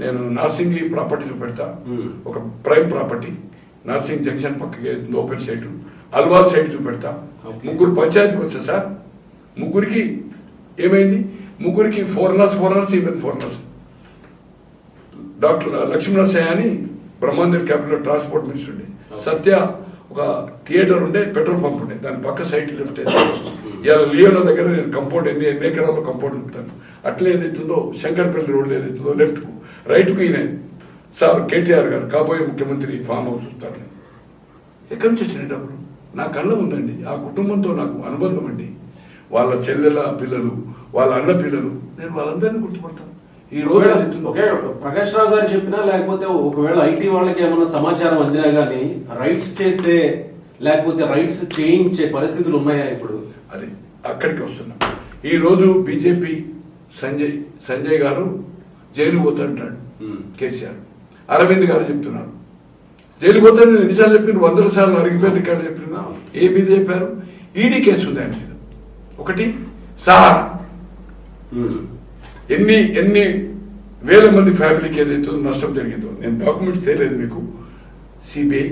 నేను నార్సింగి ప్రాపర్టీలు పెడతా. ఒక ప్రైమ్ ప్రాపర్టీ నార్సింగ్ జంక్షన్ పక్కకి ఓపెన్ సైట్, అల్వాల్ సైట్ చూపెడతా. 3 పంచాయతీకి వచ్చా సార్. 3కి ఏమైంది? 3కి ఫోరనర్స్ ఈమెన్ ఫోరనర్స్. డాక్టర్ లక్ష్మీనరసయ్య అని బ్రహ్మాండర్ క్యాపిటల్ ట్రాన్స్పోర్ట్ మినిస్టర్ ఉండే. సత్య ఒక థియేటర్ ఉండే, పెట్రోల్ పంప్ ఉండే, దాని పక్క సైట్ లెఫ్ట్ ఇవాళ లియోనా దగ్గర నేను కంపౌండ్ ఎన్ని ఎకరాల్లో కంపౌండ్ ఉంటాను. అట్లే ఏదైతుందో శంకర్పల్లి రోడ్లు ఏదైతుందో లెఫ్ట్కు రైట్కు ఈయన సార్ కేటీఆర్ గారు కాబోయే ముఖ్యమంత్రి ఫామ్ హౌస్ చూస్తాను. ఎక్కడి నుంచి వచ్చిన డబ్బులు? నా కళ్ళ ఉందండి. ఆ కుటుంబంతో నాకు అనుబంధం అండి. వాళ్ళ చెల్లెల పిల్లలు, వాళ్ళ అన్న పిల్లలు, నేను వాళ్ళందరినీ గుర్తుపడతాను. ఈ రోజు ప్రకాష్ రావు గారు చెప్పినా లేకపోతే ఒకవేళ ఐటీ వాళ్ళకి ఏమైనా సమాచారం అందినా గానీ రైట్స్ చేసే లేకపోతే రైట్స్ చేయించే పరిస్థితులు ఉన్నాయా ఇప్పుడు? అది అక్కడికి వస్తున్నాం. ఈ రోజు బీజేపీ సంజయ్ గారు జైలు పోతాడంటాడు కేసీఆర్. అరవింద్ గారు చెప్తున్నారు జైలు పోతాడని. ఎన్నిసార్లు చెప్పిన? 100 సార్లు అరిగిపోయిన రికార్డు చెప్పిన. ఏ మీద చెప్పారు? ఈడీ కేసు ఉంది ఆయన మీద. ఒకటి సహారా. ఎన్ని వేల మంది ఫ్యామిలీకి ఏదైతే నష్టం జరిగిందో నేను డాక్యుమెంట్స్ తేలేదు మీకు. సిబిఐ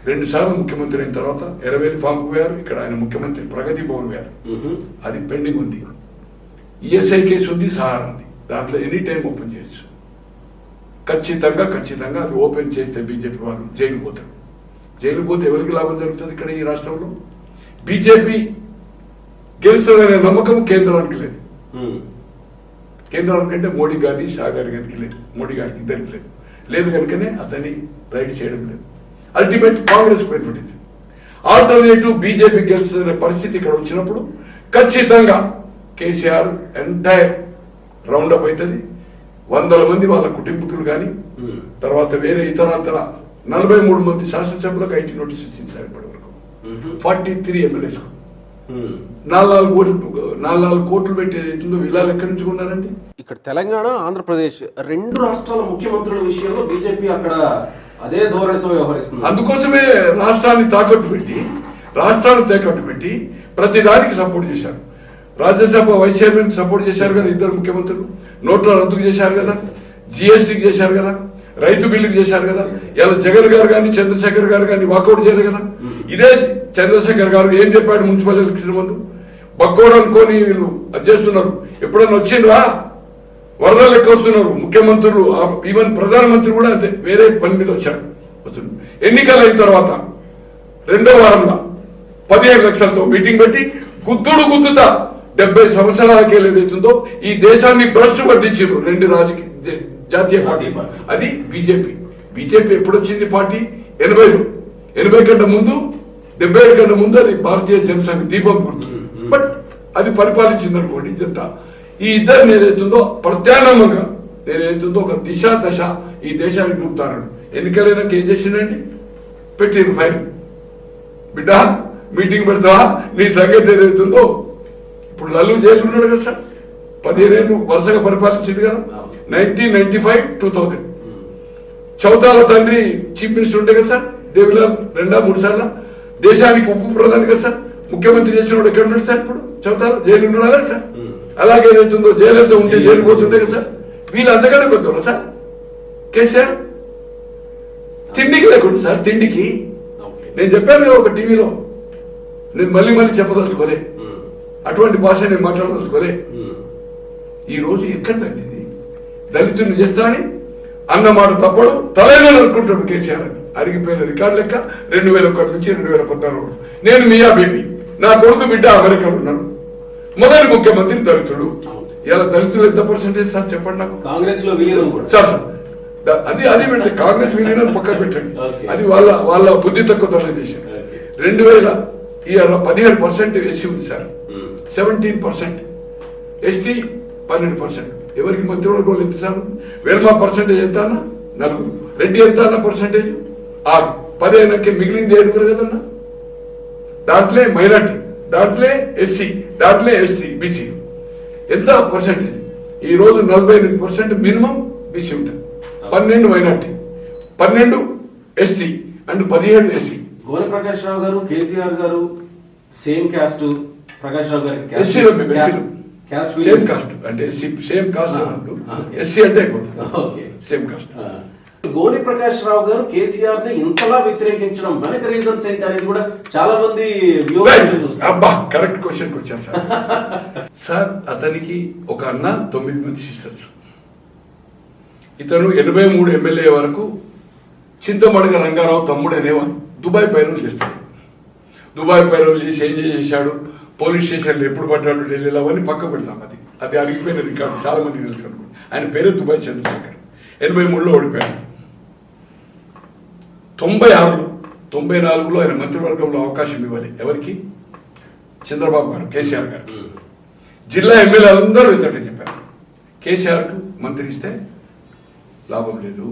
2 సార్లు ముఖ్యమంత్రి అయిన తర్వాత ఎర్రవేలి ఫామ్కు పోయారు. ఇక్కడ ఆయన ముఖ్యమంత్రి ప్రగతి భవన్ పోయారు. అది పెండింగ్ ఉంది. ఈఎస్ఐ కేసు ఉంది, సహారా ఉంది. దాంట్లో ఎనీ టైం ఓపెన్ చేయొచ్చు. ఖచ్చితంగా అది ఓపెన్ చేస్తే బీజేపీ వాళ్ళు జైలు పోతారు. జైలు పోతే ఎవరికి లాభం జరుగుతుంది? ఇక్కడ ఈ రాష్ట్రంలో బీజేపీ గెలుస్తుందనే నమ్మకం కేంద్రానికి లేదు. కేంద్రానికి అంటే మోడీ గారిని షా గారికి లేదు. మోడీ గారికి ఇద్దరికి లేదు కనుకనే అతన్ని రైడ్ చేయడం లేదు. అల్టిమేట్ కాంగ్రెస్ బెనిఫిట్ ఇది. ఆల్టర్నేటివ్ బీజేపీ గెలుస్తున్న పరిస్థితి ఇక్కడ వచ్చినప్పుడు ఖచ్చితంగా కేసీఆర్ ఎంటైర్ రౌండప్ అవుతుంది. 100 మంది వాళ్ళ కుటుంబీకులు కానీ తర్వాత వేరే ఇతర 43 మంది శాసనసభ్యులకు ఐటీ నోటీస్ ఇచ్చింది సార్ ఇప్పటి వరకు. 43 ఎమ్మెల్యేస్ 4 కోట్లు పెట్టేదో విలాలు ఎక్కడి నుంచి కొన్నారండి? ఇక్కడ తెలంగాణ, ఆంధ్రప్రదేశ్ 2 రాష్ట్రాల ముఖ్యమంత్రుల విషయంలో బీజేపీ అక్కడ అదే ధోరణితో వ్యవహరిస్తుంది. అందుకోసమే రాష్ట్రాన్ని తాకట్టు పెట్టి ప్రతి దానికి సపోర్ట్ చేశారు. రాజ్యసభ వైస్ చైర్మన్ సపోర్ట్ చేశారు కదా 2 ముఖ్యమంత్రులు. నోట్ల రద్దుకు చేశారు కదా, జిఎస్టీకి చేశారు కదా, రైతు బిల్లుకి చేశారు కదా. ఇలా జగన్ గారు కానీ చంద్రశేఖర్ గారు కానీ వాకౌట్ చేయరు కదా. ఇదే చంద్రశేఖర్ గారు ఏం చెప్పాడు మున్సిపల్ ఎలక్షన్ ముందు? బక్కోడు అనుకోని వీళ్ళు అది చేస్తున్నారు. ఎప్పుడన్నా వచ్చిండ్రా? వరదలు లెక్క వస్తున్నారు ముఖ్యమంత్రులు. ఈవెన్ ప్రధానమంత్రి కూడా అంతే, వేరే పని మీద వచ్చాడు. ఎన్నికలు అయిన తర్వాత 2వ వారంలో 15 లక్షలతో మీటింగ్ పెట్టి గుద్దుతా 70 సంవత్సరాలకే ఏదైతుందో ఈ దేశాన్ని భ్రష్టు పట్టించారు 2 జాతీయ పార్టీ. అది బీజేపీ ఎప్పుడు వచ్చింది పార్టీ? 80 కంటే ముందు, 70 కంటే ముందు అది భారతీయ జనసంఘ దీపం గుర్తు. బట్ అది పరిపాలించింది అనుకోండి జనతా. ఈ ఇద్దరిని ఏదైతుందో ప్రత్యామ్నాయంగా నేనేదైతుందో ఒక దిశ దశ ఈ దేశానికి చూపుతాను. ఎన్నికలైనాక ఏం చేసిండండి? పెట్టిరు ఫైల్. బిడ్డ మీటింగ్ పెడతావా, నీ సంగతి ఏదైతుందో. ఇప్పుడు లల్లు జైలు ఉన్నాడు కదా సార్, 15 ఏళ్ళు వరుసగా పరిపాలించింది కదా. 1995, 2000 చౌతాల తండ్రి చీఫ్ మినిస్టర్ ఉండే కదా సార్, దేవిలాల్ 2-3 సార్లు దేశానికి ఉప ప్రధాని కదా సార్. ముఖ్యమంత్రి చేసిన వాడు ఎక్కడ ఉన్నాడు సార్? ఇప్పుడు చౌతాల జైలు ఉన్నాడా సార్? అలాగే ఏదైతుందో జైలు అయితే ఉంటే జైలు పోతుండే కదా సార్. వీళ్ళు అంతగానే పోతున్నారు సార్. కేసీఆర్ తిండికి లేకుండా సార్, తిండికి నేను చెప్పాను కదా ఒక టీవీలో, నేను మళ్ళీ చెప్పదలుచుకోలే, అటువంటి భాష నేను మాట్లాడదలుచుకోలే. ఈ రోజు ఎక్కడండి ఇది? దళితుని చేస్తా అని అన్నమాట తప్పడు తలైనా అనుకుంటాడు కేసీఆర్ అని. అరిగిపోయిన రికార్డు లెక్క 2001 నుంచి 2014. నేను మియా బీబీ, నా కొడుకు బిడ్డ అమెరికాలో ఉన్నాడు, మొదటి ముఖ్యమంత్రి దళితుడు. ఇలా దళితులు ఎంత పర్సెంటేజ్ సార్ చెప్పండి నాకు? కాంగ్రెస్ లో విలీనం కూడా సార్ అది పెట్టండి, కాంగ్రెస్ విలీనం పక్కన పెట్టండి. అది వాళ్ళ బుద్ధి తక్కువతోనే చేశారు. 2017% ఎస్సీ ఉంది సార్, 17% ఎస్టీ 12%. ఎవరికి మంత్రివర్గంలో ఎంత సార్? వేల్మా పర్సెంటేజ్ ఎంత అన్న? 4. రెడ్డి ఎంత అన్న పర్సెంటేజ్? 6. 10 అయినాకే మిగిలింది 7 కదన్నా. దాంట్లో మైనార్టీ, దాంట్లో ఎస్సీ, దాంట్లో ఎస్టీ, బీసీ. ఎంత పర్సెంటేజ్? ఈ రోజు 48% మినిమం బీసీ ఉంటుంది, 12 మైనార్టీ, 12 ఎస్టీ అండ్ 17 ఎస్సీ. గోనె ప్రకాష్ రావు గారు, కేసీఆర్ గారు సేమ్ క్యాస్ట్. ప్రకాష్ రావు గారికి ఎస్సీలో సేమ్ కాస్ట్ అంటే సేమ్ కాస్ట్ అన్నట్టు, ఎస్సీ అంటే అయిపోతుంది సేమ్ కాస్ట్. గోనె ప్రకాష్ రావు గారు కేసీఆర్ ని ఇంతలా వ్యతిరేకించడం వెనక రీజన్స్ ఏంటి అనేది కూడా చాలా మంది అబ్బా కరెక్ట్ క్వశ్చన్ వచ్చారు సార్. సార్ అతనికి ఒక అన్న, 9 మంది సిస్టర్స్. ఇతను 83 ఎమ్మెల్యే వరకు చింతమడగ రంగారావు తమ్ముడు అనేవాడు దుబాయ్ పైరోలు చేస్తాడు. దుబాయ్ పైరోలు చేసి ఏం చేశాడు, పోలీస్ స్టేషన్లో ఎప్పుడు పడ్డాడు, ఢిల్లీలో, అవన్నీ పక్క పెడతాం. అది అడిగిపోయిన రికార్డు, చాలా మందికి తెలుసు అనుకోండి. ఆయన పేరు దుబాయ్ చంద్రశేఖర్. 83లో ఓడిపోయాడు. 96లో 94లో ఆయన మంత్రివర్గంలో అవకాశం ఇవ్వాలి. ఎవరికి? చంద్రబాబు గారు, కేసీఆర్ గారు. జిల్లా ఎమ్మెల్యేలు అందరూ ఇతరులు చెప్పారు, కేసీఆర్కు మంత్రి ఇస్తే లాభం లేదు,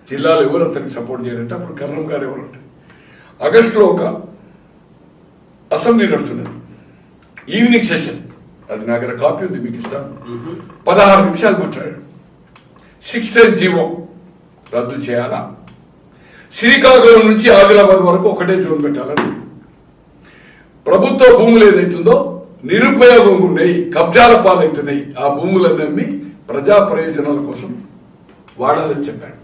జిల్లాలో ఎవరు అతనికి సపోర్ట్ చేయాలంటే అప్పుడు కర్ణం గారు ఎవరు ఉంటారు. ఆగస్టులో ఒక అసెంబ్లీ నడుస్తున్నది, ఈవినింగ్ సెషన్. అది నా దగ్గర కాపీ ఉంది, మీకు ఇస్తాను. 16 నిమిషాలు మాట్లాడాడు. 610 జీవో రద్దు చేయాలా, శ్రీకాకుళం నుంచి ఆదిలాబాద్ వరకు ఒకటే జోన్ పెట్టాలని, ప్రభుత్వ భూములు ఏదైతుందో నిరుపయోగంగా ఉన్నాయి, కబ్జాల పాలవుతున్నాయి, ఆ భూములన్నీ అమ్మి ప్రజా ప్రయోజనాల కోసం వాడాలని చెప్పాడు.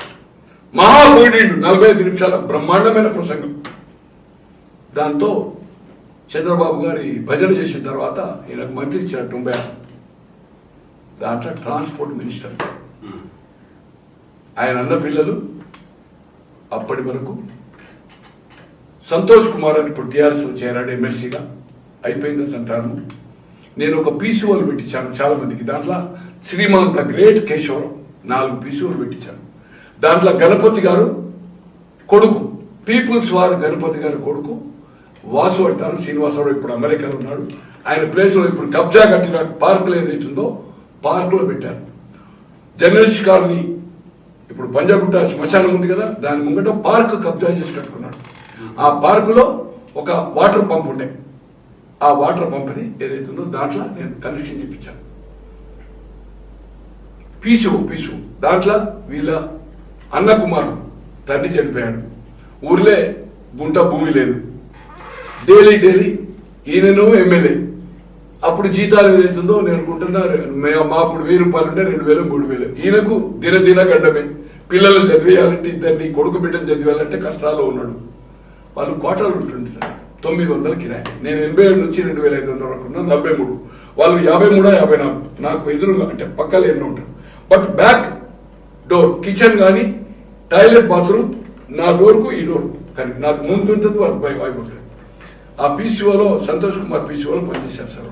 మహాపోయిడు 45 నిమిషాల బ్రహ్మాండమైన ప్రసంగం. దాంతో చంద్రబాబు గారి భజన చేసిన తర్వాత ఈయనకు మంత్రి ఇచ్చారు 96. దాంట్లో ట్రాన్స్పోర్ట్ మినిస్టర్. ఆయన అన్న పిల్లలు అప్పటి వరకు సంతోష్ కుమార్ అని ఇప్పుడు టీఆర్ఎస్లో చేరాడు ఎమ్మెల్సీగా, అయిపోయిందని అంటారు. నేను ఒక పీసీఓలు పెట్టించాను చాలా మందికి. దాంట్లో శ్రీమాన్ ద గ్రేట్ కేశవరావు 4 పీసీఓలు పెట్టించాను. దాంట్లో గణపతి గారు కొడుకు, పీపుల్స్ వారు గణపతి గారి కొడుకు వాసు అంటారు, శ్రీనివాసరావు ఇప్పుడు అమెరికాలో ఉన్నాడు. ఆయన ప్లేస్లో ఇప్పుడు కబ్జా కట్టిన పార్కులు ఏదైతుందో పార్కులో పెట్టారు. జర్నలిస్ట్ కాలనీ ఇప్పుడు పంజాగుట్ట శ్మశానం ఉంది కదా, దాని ముంగట పార్క్ కబ్జా చేసి కట్టుకున్నాడు. ఆ పార్కులో ఒక వాటర్ పంప్ ఉండే, ఆ వాటర్ పంప్ని ఏదైతుందో దాంట్లో నేను కనెక్షన్ చేయించాను. పీసు దాంట్లో వీళ్ళ అన్న కుమారు తండ్రి చనిపోయాడు, ఊర్లే గుంట భూమి లేదు, డైలీ ఈయనను ఎమ్మెల్యే. అప్పుడు జీతాలు ఏదైతుందో నేను అనుకుంటున్నా, మా అప్పుడు 1000 రూపాయలు ఉంటే 2000, 3000. ఈయనకు దిన గడ్డమే. పిల్లలు చదివేయాలంటే, ఇద్దరిని కొడుకు బిడ్డను చదివేయాలంటే కష్టాల్లో ఉన్నాడు. వాళ్ళు కోటలు ఉంటుంది సార్, 900 కిరాయి. నేను 87 నుంచి 2500 వరకు ఉన్నా, 73. వాళ్ళు 53, 54. నాకు ఎదురుగా అంటే పక్కన ఎన్నో ఉంటారు. బట్ బ్యాక్ డోర్ కిచెన్ కానీ టాయిలెట్ బాత్రూమ్ నా డోర్కు ఈ డోర్ కానీ నాకు ముందు ఉంటుంది, వాళ్ళకి వైపు ఉంటుంది. ఆ పీసీఓలో సంతోష్ కుమార్ పీసీఓలో పనిచేశారు సార్.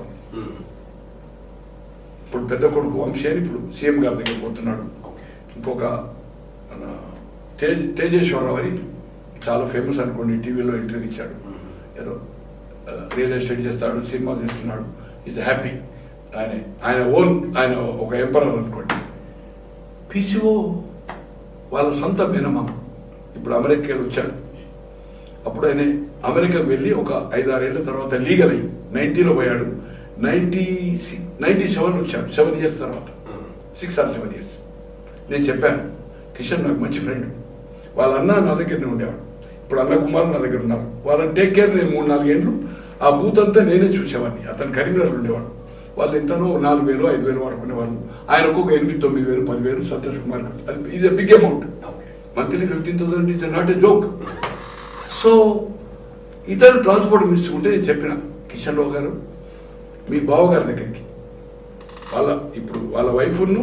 ఇప్పుడు పెద్ద కొడుకు వంశీ అని ఇప్పుడు సీఎం గారి దగ్గర పోతున్నాడు. ఇంకొక తేజేశ్వరరావు అని చాలా ఫేమస్ అనుకోండి, టీవీలో ఇంటర్వ్యూ ఇచ్చాడు. ఏదో రియల్ ఎస్టేట్ చేస్తాడు, సినిమాలు చేస్తున్నాడు, ఈజ్ హ్యాపీ. ఆయన ఒక ఎంపరర్ అనుకోండి. పీసీఓ వాళ్ళ సొంత మేనమామ ఇప్పుడు అమెరికాలో వచ్చాడు. అప్పుడు ఆయన అమెరికాకు వెళ్ళి ఒక 5-6 ఏళ్ల తర్వాత లీగల్ అయ్యి 90లో పోయాడు. 97 వచ్చాడు, 7 years తర్వాత, 6 or 7 years. నేను చెప్పాను, కిషన్ నాకు మంచి ఫ్రెండ్, వాళ్ళ అన్న నా దగ్గరనే ఉండేవాడు, ఇప్పుడు అన్న కుమార్ నా దగ్గర ఉన్నారు, వాళ్ళని టేక్ కేర్. నేను 3-4 ఏళ్ళు ఆ బూత్ అంతా నేనే చూసేవాడిని. అతను కరీంనగర్ ఉండేవాడు. వాళ్ళు ఎంతనో 4,000, 5,000 వాడుకునేవాళ్ళు. ఆయన ఒక్కొక్క 8,000, 9,000, 10,000 సంతోష్ కుమార్. అది ఇది big amount. Monthly 15,000 is not a joke. So ఇతరు ట్రాన్స్పోర్ట్ మినిస్టర్ ఉంటే నేను చెప్పిన, కిషన్ రావు గారు మీ బావగారి దగ్గరికి, ఇప్పుడు వాళ్ళ వైఫ్ను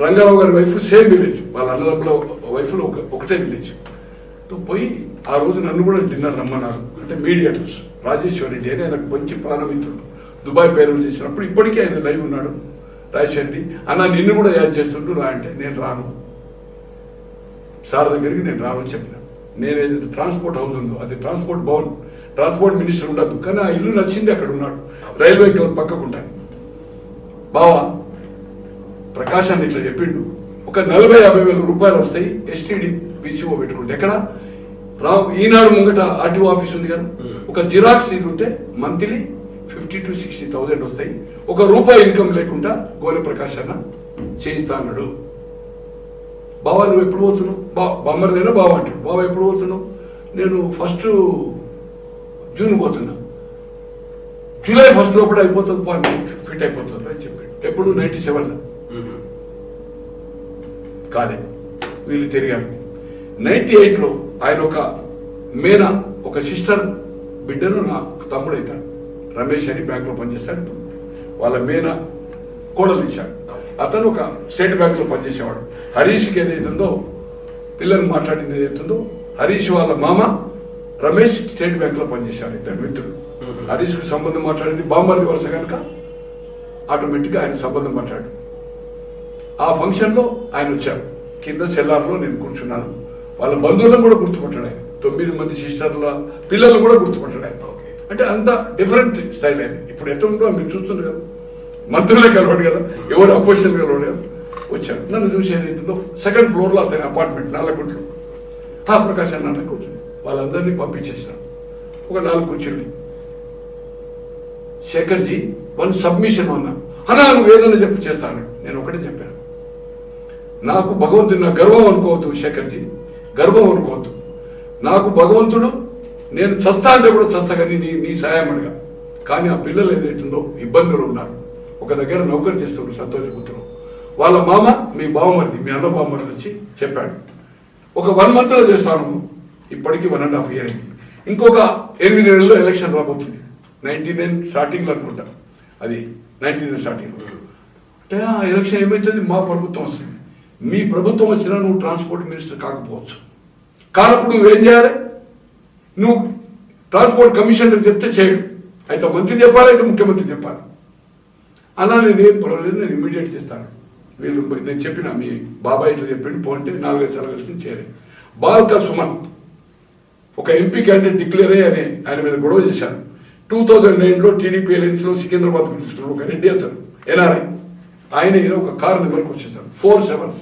రంగారావు గారి వైఫ్ సేమ్ విలేజ్, వాళ్ళ అన్నదమ్ముల వైఫ్లో ఒకటే విలేజ్ పోయి ఆ రోజు నన్ను కూడా డిన్నర్ రమ్మన్నారు. అంటే మీడియేటర్స్ రాజేశ్వర్ రెడ్డి అని ఆయనకు మంచి ప్రాణమిత్రుడు, దుబాయ్ పేరు చేసినప్పుడు ఇప్పటికీ ఆయన లైవ్ ఉన్నాడు. రాజేశ్వర్ రెడ్డి అన్న నిన్ను కూడా యాడ్ చేస్తుంటూ రా అంటే నేను రాను, సార్ దగ్గరికి నేను రానని చెప్పిన. నేనేదైతే ట్రాన్స్పోర్ట్ హౌస్ ఉందో అది ట్రాన్స్పోర్ట్ భవన్, ట్రాన్స్పోర్ట్ మినిస్టర్ ఉండదు, కానీ ఆ ఇల్లు నచ్చింది, అక్కడ ఉన్నాడు, రైల్వే క్లబ్ పక్కకు ఉంటాను. బావా ప్రకాశాన్ని ఇట్లా చెప్పిండు, ఒక 40-50 వేల రూపాయలు వస్తాయి ఎస్టీడీ పీసీఓ పెట్టుకుంటే. ఎక్కడ ఈనాడు ముంగట ఆర్టీఓ ఆఫీస్ ఉంది కదా, ఒక జిరాక్స్ ఇది ఉంటే మంత్లీ 50,000 to 60,000 వస్తాయి, ₹1 ఇన్కమ్ లేకుండా గోనె ప్రకాశాన్న చేయిస్తా అన్నాడు. బావా నువ్వు ఎప్పుడు పోతున్నావు? బామ్మరిదైనా బావ అంటాడు. బావ ఎప్పుడు పోతున్నావు? నేను 1st జూన్ పోతున్నా, జూలై 1st లోపల అయిపోతుంది, ఫిట్ అయిపోతుంది అని చెప్పాడు. ఎప్పుడు 97లో కాలే, వీళ్ళు తిరిగారు. 98లో ఆయన ఒక మేన ఒక సిస్టర్ బిడ్డను నా తమ్ముడు అవుతాడు, రమేష్ అని బ్యాంకులో పనిచేస్తాడు. వాళ్ళ మేన కోడలు ఇచ్చాడు. అతను ఒక స్టేట్ బ్యాంకులో పనిచేసేవాడు. హరీష్కి ఏదైతుందో పిల్లలు మాట్లాడింది ఏదైతుందో, హరీష్ వాళ్ళ మామ రమేష్ స్టేట్ బ్యాంకులో పనిచేశాడు. ఇద్దరు మిత్రులు. హరీష్కి సంబంధం మాట్లాడింది బామ్మర్ది వరుస కనుక ఆటోమేటిక్గా ఆయన సంబంధం మాట్లాడు. ఆ ఫంక్షన్లో ఆయన వచ్చారు. కింద సెల్లార్లో నేను కూర్చున్నాను. వాళ్ళ బంధువులను కూడా గుర్తుపట్టాడు ఆయన. 9 మంది సిస్టర్ల పిల్లలు కూడా గుర్తుపట్టాడు ఆయన. అంటే అంత డిఫరెంట్ స్టైల్ ఆయన. ఇప్పుడు ఎట్లా ఉందో మీరు చూస్తున్నారు కదా, మంత్రులే కలవాడు కదా, ఎవరు అపోజిషన్ కలవాడు కదా. వచ్చాడు, నన్ను చూసి ఏదైతుందో 2nd floorలో అతని అపార్ట్మెంట్ 4 గుంట్లు. ప్రకాశాన్ని అన్న కూర్చుని వాళ్ళందరినీ పంపించేసిన. ఒక 4 కూర్చుని, శేఖర్జీ 1 సబ్మిషన్ అన్నా. నువ్వు ఏదైనా చెప్పి చేస్తాను. నేను ఒకటే చెప్పాను, నాకు భగవంతుడు, నా గర్వం అనుకోవద్దు శేఖర్జీ, గర్వం అనుకోవద్దు. నాకు భగవంతుడు నేను చస్తా అంటే కూడా చస్తా, కానీ నీ సాయం అడగా. కానీ ఆ పిల్లలు ఏదైతుందో ఇబ్బందులు ఉన్నారు. ఒక దగ్గర నౌకరు చేస్తున్నారు సంతోషపుత్రులు. వాళ్ళ మామ మీ బావమరిది, మీ అన్న బావమరిది వచ్చి చెప్పాడు, ఒక 1 monthలో చేస్తాను. ఇప్పటికీ 1.5 year అయింది. ఇంకొక 8 నెలల్లో ఎలక్షన్ రాబోతుంది. 99 స్టార్టింగ్లో అనుకుంటా, అది 99 స్టార్టింగ్లో. అంటే ఆ ఎలక్షన్ ఏమవుతుంది, మా ప్రభుత్వం వస్తుంది. మీ ప్రభుత్వం వచ్చినా నువ్వు ట్రాన్స్పోర్ట్ మినిస్టర్ కాకపోవచ్చు. కానప్పుడు నువ్వేం చేయాలి? నువ్వు ట్రాన్స్పోర్ట్ కమిషనర్ చెప్తే చేయడు, అయితే మంత్రి చెప్పాలి, అయితే ముఖ్యమంత్రి చెప్పాలి. అలా నేనేం పర్వాలేదు, నేను ఇమీడియట్ చేస్తాను. వీళ్ళు నేను చెప్పిన మీ బాబాయ్ ఇట్లా చెప్పింది పోంటే 4-5 సార్లు కలిసి చేయలేదు. బాల్కా సుమన్ ఒక ఎంపీ క్యాండిడేట్ డిక్లేర్ అయ్యి ఆయన మీద గొడవ చేశారు. 2009లో టీడీపీ ఎలక్షన్లో సికింద్రాబాద్ తీసుకున్నారు. ఒక రెడ్డి అతను ఎన్ఆర్ఐ, ఆయన ఒక కారు నెంబర్కి వచ్చేసారు. 4 sevens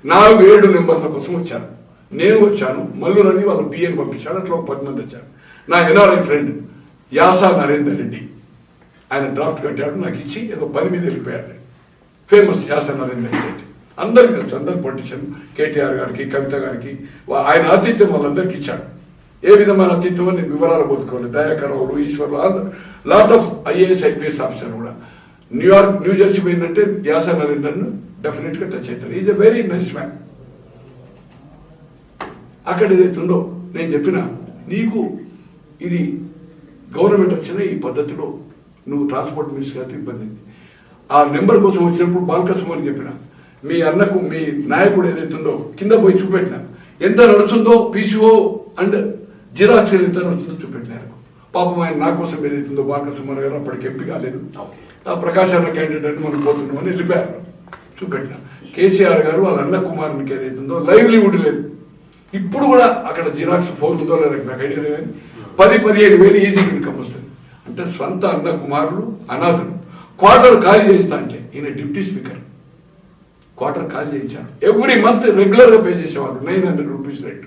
4-7 నెంబర్ల కోసం వచ్చారు. నేను వచ్చాను, మల్లు రవి వాళ్ళ పిఎన్ పంపించాడు. అట్లా ఒక 10 మంది వచ్చారు. నా ఎన్ఆర్ఐ ఫ్రెండ్ యాసా నరేందర్ రెడ్డి, ఆయన డ్రాఫ్ట్ కట్టాడు, నాకు ఇచ్చి ఏదో పని మీద వెళ్ళిపోయాడు. ఫేమస్ యాసా నరేందర్ రెడ్డి, అందరికి తెలుసు, అందరు పొలిటీషియన్, కేటీఆర్ గారికి, కవిత గారికి ఆయన ఆతిథ్యం వాళ్ళందరికీ ఇచ్చాడు. ఏ విధమైన ఆతిథ్యం నేను వివరాలు పొందుకోవాలి. దయాకరావులు, ఈశ్వర్లు, lot of IAS IPS officer కూడా. న్యూ జెర్సీ పోయిందంటే యాసా నరేందర్ను డెఫినెట్గా టచ్ అవుతారు. Is a very nice man. అక్కడ ఏదైతుందో నేను చెప్పిన, నీకు ఇది గవర్నమెంట్ వచ్చిన ఈ పద్ధతిలో నువ్వు ట్రాన్స్పోర్ట్ మినిస్టర్ అయితే ఇబ్బంది. ఆ నెంబర్ కోసం వచ్చినప్పుడు బాల్కసుమని చెప్పిన, మీ అన్నకు మీ నాయకుడు ఏదైతుందో కింద పోయి చూపెట్టిన, ఎంత నడుస్తుందో పీసీఓ అండ్ జిరాక్స్ ఎంత నడుస్తుందో చూపెట్టిన. పాపం ఆయన నా కోసం ఏదైతుందో బాల్కసుమన్ గారు అప్పటికి ఎంపీ కాలేదు, ఆ ప్రకాశాన్న క్యాండిడేట్ అని మనం పోతున్నాం అని వెళ్ళిపోయారు. చూపెట్టిన కేసీఆర్ గారు వాళ్ళ అన్న కుమారునికి ఏదైతుందో లైవ్లీవుడ్ లేదు. ఇప్పుడు కూడా అక్కడ జిరాక్స్ 4 ఉందో లేదా నాకు ఐడియా లేదు, కానీ 10-15 వేలు ఈజీగా ఇన్కమ్ వస్తుంది. అంటే సొంత అన్న కుమారులు అనాథులు క్వార్టర్ ఖాళీ చేస్తా అంటే ఈయన డిప్యూటీ స్పీకర్ క్వార్టర్ ఖాళీ చేయించారు. ఎవ్రీ మంత్ రెగ్యులర్గా పే చేసేవారు 900 రూపీస్ రేట్.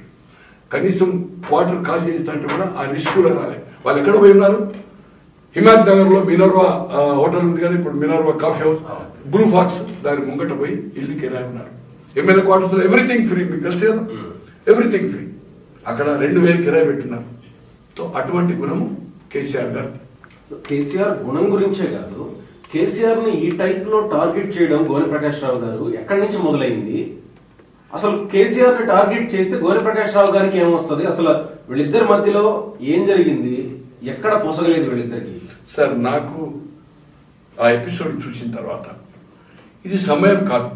కనీసం క్వార్టర్ ఖాళీ చేస్తా అంటే కూడా ఆ రిస్కులో రాలే. వాళ్ళు ఎక్కడ పోయి ఉన్నారు? హిమాయత్ నగర్లో మినర్వా హోటల్ ఉంది కదా, ఇప్పుడు Minerva coffee house, blue fox దాని ముంగట పోయి ఇల్లు కిరాయి ఉన్నారు. ఎమ్మెల్యే క్వార్టర్స్లో ఎవ్రీథింగ్ ఫ్రీ, మీకు తెలుసు కదా, ఎవ్రీథింగ్ ఫ్రీ. అక్కడ 2000 కిరాయి పెట్టున్నారు. సో అటువంటి గుణము కేసీఆర్ గారు. కేసీఆర్ గుణం గురించే కాదు, కేసీఆర్ ని ఈ టైప్ లో టార్గెట్ చేయడం గోనె ప్రకాష్ రావు గారు ఎక్కడి నుంచి మొదలైంది? అసలు కేసీఆర్ ని టార్గెట్ చేస్తే గోనె ప్రకాష్ రావు గారికి ఏమొస్తుంది? అసలు వీళ్ళిద్దరి మధ్యలో ఏం జరిగింది? ఎక్కడ పొసగలేదు వీళ్ళిద్దరికి? సార్, నాకు ఆ ఎపిసోడ్ చూసిన తర్వాత ఇది సమయం కాదు,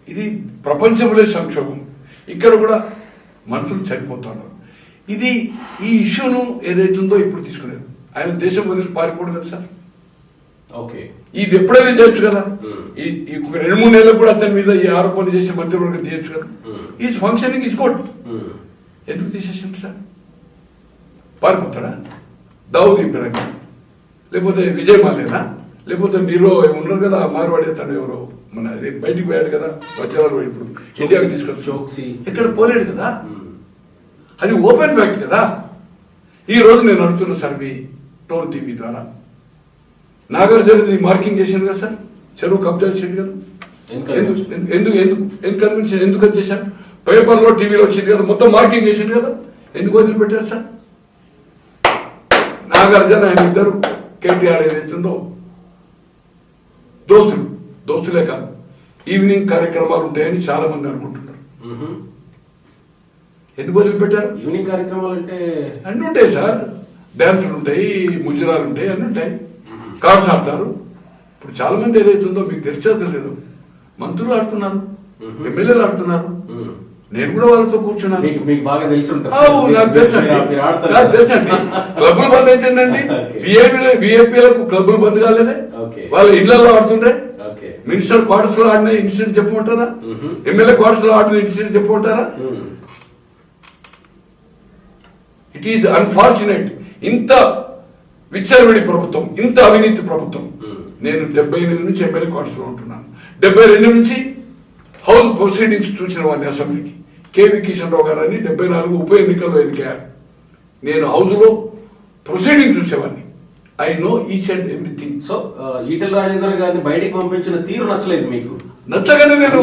ఇది ప్రపంచంలో సంక్షోభం, ఇక్కడ కూడా మనుషులు చనిపోతున్నారు. ఇది ఈ ఇష్యూను ఏదైతుందో ఇప్పుడు తీసుకునేది. ఆయన దేశం వదిలి పారిపోడు కదా సార్. ఓకే, ఇది ఎప్పుడైనా చేయొచ్చు కదా. ఈ 2-3 నెలలకు కూడా అతని మీద ఈ ఆరోపణలు చేసే మంత్రివర్గం చేయొచ్చు కదా. Is functioning is good. ఎందుకు తీసేసింది సార్? పారిపోతాడా? దావుద్ ఇబ్రాహిం, లేకపోతే విజయ్ మాలేనా, లేకపోతే నీరో ఉన్నారు కదా మార్వాడి తను ఎవరో మన బయటికి పోయాడు కదా, వజ్రాలు ఇప్పుడు ఇండియాకి తీసుకొచ్చి ఎక్కడ పోలేడు కదా. అది ఓపెన్ ఫ్యాక్ట్ కదా. ఈ రోజు నేను అడుగుతున్న సార్, మీ టోన్ టీవీ ద్వారా నాగార్జున మార్కింగ్ చేశాను కదా సార్, చెరువు కబ్జా చేసిండు కదా. ఎందుకు అది చేశాను? పేపర్లో టీవీలో వచ్చింది కదా, మొత్తం మార్కింగ్ చేసిండు కదా. ఎందుకు వదిలిపెట్టారు సార్? నాగార్జున ఆయన ఇద్దరు కేటీఆర్ ఏదైతుందో దోస్తులే కాదు, ఈవినింగ్ కార్యక్రమాలు ఉంటాయని చాలా మంది అనుకుంటున్నారు. ఎందుకు వదిలిపెట్టారు? ఈవినింగ్ కార్యక్రమాలు అంటే అన్నీ ఉంటాయి సార్, డ్యాన్సులు ఉంటాయి, ముజరాలు ఉంటాయి, అన్నీ ఉంటాయి, కార్డ్స్ ఆడతారు. ఇప్పుడు చాలా మంది ఏదైతుందో మీకు తెలిసేది లేదు, మంత్రులు ఆడుతున్నారు, ఎమ్మెల్యేలు ఆడుతున్నారు. నేను కూడా వాళ్ళతో కూర్చున్నాను. బాగా తెలిసి నాకు తెలుసండి. క్లబ్బులు బంద్ అయితేందండి, విఐపీలకు క్లబ్బులు బంద్ కాలేదే, వాళ్ళ ఇళ్లలో ఆడుతుండే. మినిస్టర్ క్వార్టర్స్ లో ఆడిన ఇన్సిడెంట్ చెప్పమంటారా? ఎమ్మెల్యే క్వార్టర్స్ లో ఆడిన ఇన్సిడెంట్ చెప్పమంటారా? It is unfortunate. ఇంత విచ్చలవిడి ప్రభుత్వం, ఇంత అవినీతి ప్రభుత్వం. నేను 78 నుంచి ఎమ్మెల్యే క్వార్టర్స్ లో ఉంటున్నాను. 72 నుంచి హౌస్ ప్రొసీడింగ్స్ చూసిన వాడిని అసెంబ్లీకి. కేవీ కిషన్ రావు గారు అని 74 ఉప ఎన్నికల్లో ఎన్నికయ్యారు. నేను హౌస్ లో ప్రొసీడింగ్ చూసేవాడిని. I know each and everything. So Etela Rajender గారిని బయటికి పంపించిన తీరు నచ్చలేదు మీకు? నచ్చగానే నేను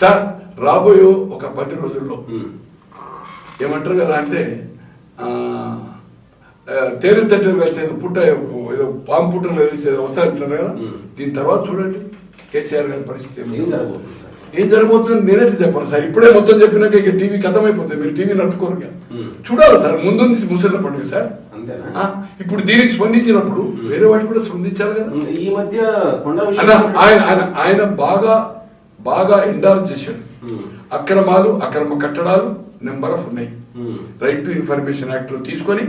సార్ రాబోయే ఒక 10 రోజుల్లో ఏమంటారు కదా అంటే తేలి తట్టలు కలిసేది పుట్ట, ఏదో పాము పుట్టలు కలిసేది వస్తాయంటారు కదా. దీని తర్వాత చూడండి కేసీఆర్ గారి పరిస్థితి ఏం జరగబోతుంది నేనైతే చెప్పాను సార్. ఇప్పుడే మొత్తం చెప్పినాక ఇక టీవీ కథమైపోతుంది, మీరు టీవీ నడుపుకోరు. చూడాలి సార్, ముందు నుంచి ముసలి పండుగ సార్. ఇప్పుడు దీనికి స్పందించినప్పుడు వేరే వాటికి కూడా స్పందించాలి కదా. ఈ మధ్య ఆయన బాగా ఎండార్జ్ చేశాడు. అక్రమ కట్టడాలు నెంబర్ ఆఫ్ ఉన్నాయి. రైట్ టు ఇన్ఫర్మేషన్ యాక్ట్ లో తీసుకొని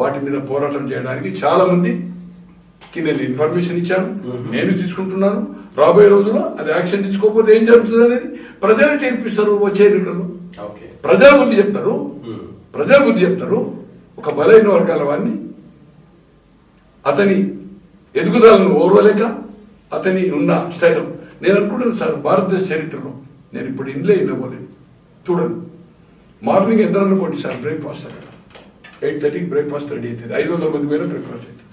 వాటి మీద పోరాటం చేయడానికి చాలా మందికి నేను ఇన్ఫర్మేషన్ ఇచ్చాను, నేను తీసుకుంటున్నాను. రాబోయే రోజుల్లో అది యాక్షన్ తీసుకోకపోతే ఏం జరుగుతుంది అనేది ప్రజలే తీర్పిస్తారు. వచ్చే ఎన్నికల్లో ప్రజల బుద్ధి చెప్తారు. ఒక బలైన వర్గాల వాడిని అతని ఎదుగుదలను ఓర్వలేక అతని ఉన్న స్టైల్ నేను అనుకుంటున్నాను సార్, భారతదేశ చరిత్రలో నేను ఇప్పుడు ఇంట్లో ఇవ్వలేదు. చూడండి, మార్నింగ్ ఎంత అనుకోండి సార్, బ్రేక్ఫాస్ట్ అక్కడ 8:30కి బ్రేక్ఫాస్ట్ రెడీ అవుతుంది. 500 మంది మీద బ్రేక్ఫాస్ట్ అవుతుంది.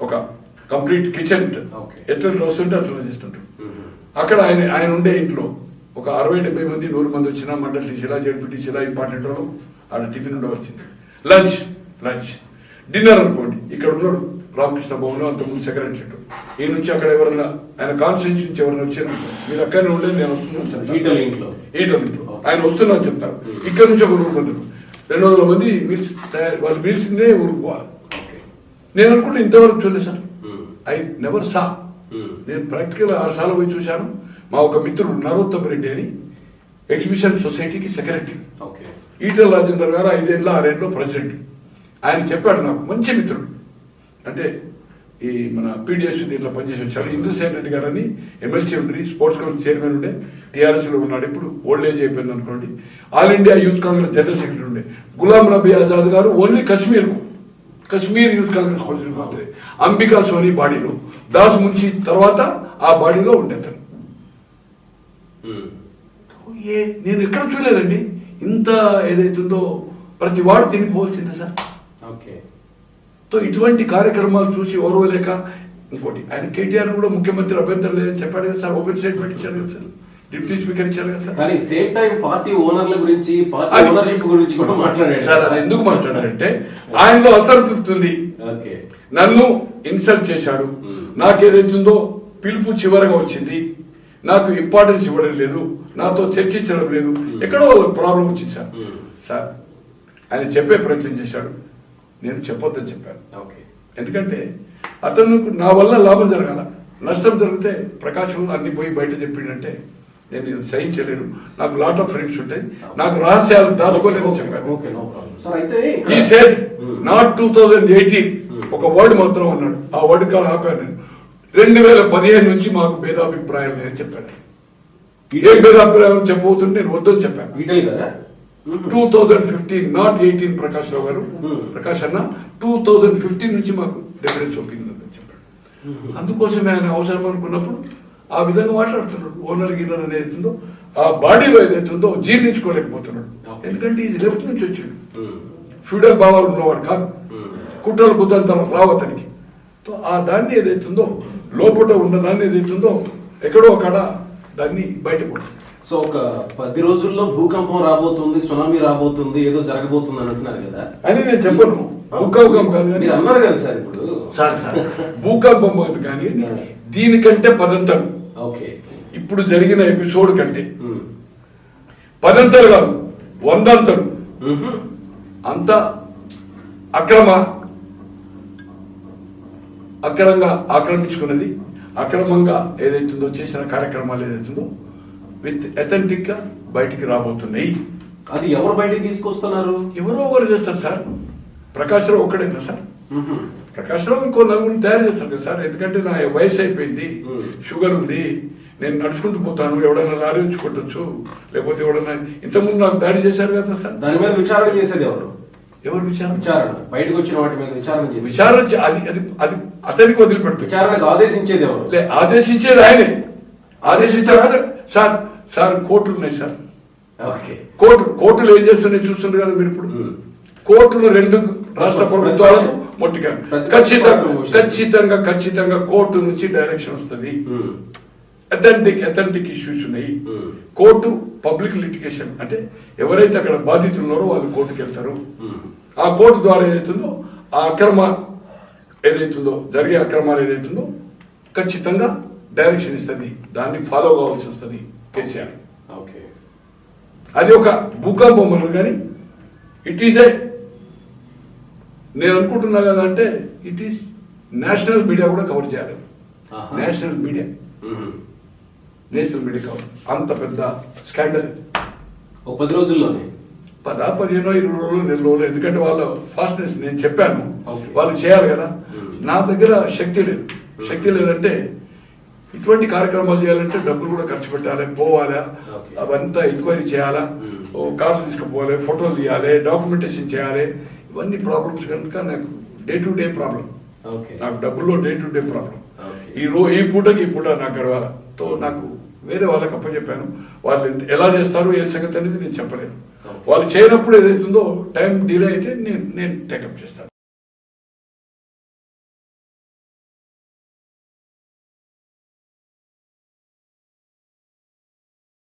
ఒక కంప్లీట్ కిచెన్ ఎట్లా వస్తుంటే అట్లా చేస్తుంటారు. అక్కడ ఆయన ఉండే ఇంట్లో ఒక 60-70 మంది 100 మంది వచ్చినా మండల్ టీసీలా జడ్పీ టీసీలా ఇంపార్టెంట్ వాళ్ళు ఆడ టిఫిన్ ఉండవచ్చింది. లంచ్ డిన్నర్ అనుకోండి. ఇక్కడ ఉన్నాడు రామకృష్ణ భవన్, అంతకుముందు సెక్రటరీ చెట్టు. ఈ నుంచి అక్కడ ఎవరన్నా ఆయన కాన్స్టిట్యూన్సీ నుంచి ఎవరైనా వచ్చారు, మీరు అక్కడనే ఉండేది, నేను వస్తున్నాను చెప్తాను. ఈటల ఇంట్లో ఆయన వస్తున్నా చెప్తారు. ఇక్కడ నుంచి ఒక 100 మంది 200 మంది మీల్స్ వాళ్ళు మీల్స్నే ఊరుకోవాలి. నేను అనుకుంటే ఇంతవరకు చూడలేదు సార్. I never saw. నేను ప్రాక్టికల్ 6 సార్లు పోయి చూశాను. మా ఒక మిత్రుడు నరోత్తమ్ రెడ్డి అని ఎగ్జిబిషన్ సొసైటీకి సెక్రటరీ, ఈటెల రాజేందర్ గారు 5 ఏళ్ళ 6 ఏళ్ళలో ప్రెసిడెంట్. ఆయన చెప్పాడు, నాకు మంచి మిత్రుడు, అంటే ఈ మన పీడిఎస్ దీంట్లో పనిచేసి వచ్చాడు. ఇంద్రసేన్ రెడ్డి గారు అని ఎమ్మెల్సీ ఉండి స్పోర్ట్స్ కౌన్సిల్ చైర్మన్ ఉండే, టీఆర్ఎస్లో ఉన్నాడు. ఇప్పుడు ఓల్డ్ ఏజ్ అయిపోయింది అనుకోండి. ఆల్ ఇండియా యూత్ కాంగ్రెస్ జనరల్ సెక్రటరీ ఉండే. గులాం నబీ ఆజాద్ గారు ఓన్లీ కశ్మీర్కు కశ్మీర్ యూత్ కాంగ్రెస్ ప్రెసిడెంట్ మాత్రమే. అంబికా సోని బాడీలో, దాస్ మున్షి తర్వాత ఆ బాడీలో ఉండేతాను. నేను ఎక్కడ చూడలేదండి ఇంత ఏదైతుందో ప్రతి వాడు తినిపోవాల్సిందే సార్. ఓకే. సో ఇటువంటి కార్యక్రమాలు చూసి ఓర్వలేక, ఇంకోటి ఆయన కేటీఆర్ కూడా ముఖ్యమంత్రి అభ్యంతరం లేదని చెప్పాడు కదా సార్, ఓపెన్ స్టేట్మెంట్ ఇచ్చాడు కదా సార్, డిప్యూటీ స్పీకర్ ఇచ్చాడు కదా సార్. కానీ సేమ్ టైం పార్టీ ఓనర్ల గురించి, పార్టీ ఓనర్షిప్ గురించి కూడా మాట్లాడాడు సార్. అది ఎందుకు మాట్లాడారంటే ఆయనలో అసంతృప్తి ఉంది. ఓకే. నన్ను ఇన్సల్ట్ చేశాడు, నాకేదైతుందో పిలుపు చివరగా వచ్చింది, నాకు ఇంపార్టెన్స్ ఇవ్వడం లేదు, నాతో చర్చించడం లేదు, ఎక్కడో ప్రాబ్లం వచ్చింది సార్. సార్ ఆయన చెప్పే ప్రయత్నం చేశాడు, నేను చెప్పొద్దని చెప్పాను. ఓకే. ఎందుకంటే అతను నా వల్ల లాభం జరగాల, నష్టం జరిగితే ప్రకాశంలో అన్ని పోయి బయట చెప్పిండంటే నేను ఇది సహించలేను. నాకు లాట్ ఆఫ్ ఫ్రెండ్స్ ఉంటాయి, నాకు రహస్యాలు దాచుకోలేని చెప్పాను. ఈ సేడ్ నాట్ 2018 ఒక వర్డ్ మాత్రం అన్నాడు, ఆ వర్డ్ కాదు ఆపాను నేను. 2015 నుంచి మాకు భేదాభిప్రాయం లేదని చెప్పాడు. ఏం భేదాభిప్రాయం చెప్పబోతుంటే నేను వద్దని చెప్పాను. 2015 నాట్ 18 ప్రకాష్ రావు గారు, ప్రకాష్ అన్న 2015 నుంచి మాకు డిఫరెన్స్ ఒపీనియన్ అని చెప్పాడు. అందుకోసమే ఆయన అవసరం అనుకున్నప్పుడు ఆ విధంగా మాట్లాడుతున్నాడు. ఓనర్ గిన్నర్ అనేది ఆ బాడీలో ఏదైతుందో జీర్ణించుకోలేకపోతున్నాడు. ఎందుకంటే ఇది లెఫ్ట్ నుంచి వచ్చిండు, ఫ్యూడల్ భావాలు ఉన్నవాడు కాదు, కుట్రలు కుతంత్రం రావు అతనికి. ఆ దాన్ని ఏదైతుందో లోపల ఉన్న దాన్ని ఏదైతుందో ఎక్కడో అక్కడ దాన్ని బయటపడుతుంది. సో ఒక 10 రోజుల్లో భూకంపం రాబోతుంది, సునామీ రాబోతుంది, ఏదో జరగబోతుంది అని అంటున్నారు కదా అని నేను చెప్పను. భూకంపం కాదు కానీ అన్నారు కదా సార్, ఇప్పుడు సార్ భూకంపం కానీ దీనికంటే పదంతలు. ఓకే. ఇప్పుడు జరిగిన ఎపిసోడ్ కంటే పదంతలు కాదు, 100 అంత అక్రమంగా ఆక్రమించుకున్నది, అక్రమంగా ఏదైతుందో చేసిన కార్యక్రమాలు ఏదైతుందో విత్ అథెంటిక్ గా బయటికి రాబోతున్నాయి. అది ఎవరు బయటికి తీసుకొస్తున్నారు? ఎవరో ఒకరు చేస్తారు సార్. ప్రకాష్ రావు ఒక్కడేనా సార్? ప్రకాష్ రావు ఇంకో నలుగురిని తయారు చేస్తారు కదా సార్. ఎందుకంటే నా వయసు అయిపోయింది, షుగర్ ఉంది, నేను నడుచుకుంటూ పోతాను, ఎవడన్నా లారీ ఉంచి కొట్టచ్చు, లేకపోతే ఎవడన్నా ఇంతకుముందు నాకు దాడి చేశారు కదా సార్. దాని మీద విచారణ చేసేది ఎవరు? ఎవరు విచారణ? బయటకు వచ్చిన వాటి మీద విచారణ అది అది అది అతనికి వదిలిపెడుతుంది. విచారణకు ఆదేశించేది ఎవరు? ఆదేశించేది ఆయనే. ఆదేశించారు సార్. సార్ కోర్టులు ఉన్నాయి సార్. కోర్టులు ఏం చేస్తున్నాయి చూస్తున్నారు కదా మీరు. ఇప్పుడు కోర్టులు 2 రాష్ట్ర ప్రభుత్వాలకు మొట్టికారు. ఖచ్చితంగా కోర్టు నుంచి డైరెక్షన్ వస్తుంది. అథెంటిక్ ఇష్యూస్ ఉన్నాయి. కోర్టు పబ్లిక్ లిటిగేషన్ అంటే ఎవరైతే అక్కడ బాధితులు ఉన్నారో వాళ్ళు కోర్టుకు వెళ్తారు. ఆ కోర్టు ద్వారా ఏదైతుందో ఆ జరిగే అక్రమాలు ఏదైతుందో ఖచ్చితంగా డైరెక్షన్ ఇస్తుంది, దాన్ని ఫాలో కావాల్సి వస్తుంది కేసీఆర్. అది ఒక భూకంపం అన్నారు కానీ ఇట్ ఈజ్ నేను అనుకుంటున్నా కదా అంటే ఇట్ ఈస్ నేషనల్ మీడియా కూడా కవర్ చేయాలి. నేషనల్ మీడియా కవర్ అంత పెద్ద స్కాండల్ 10 రోజుల్లోనే 10, 15, 20 రోజులు, 4 రోజులు. ఎందుకంటే వాళ్ళ ఫాస్ట్నెస్ నేను చెప్పాను, వాళ్ళు చేయాలి కదా. నా దగ్గర శక్తి లేదంటే ఇటువంటి కార్యక్రమాలు చేయాలంటే డబ్బులు కూడా ఖర్చు పెట్టాలి, పోవాలా, అవంతా ఎంక్వైరీ చేయాలా, కార్లు తీసుకుపోవాలి, ఫోటోలు తీయాలి, డాక్యుమెంటేషన్ చేయాలి. ఇవన్నీ ప్రాబ్లమ్స్ కనుక నాకు డే టు డే ప్రాబ్లం. నాకు డబ్బుల్లో డే టు డే ప్రాబ్లం. ఈ పూటకి నాకు గడవాల. తో నాకు వేరే వాళ్ళకి అప్పచెప్పాను. వాళ్ళు ఎలా చేస్తారు ఏ సంగతి అనేది నేను చెప్పలేను. వాళ్ళు చేయనప్పుడు ఏదైతుందో టైం డిలే అయితే నేను టేకప్ చేస్తాను.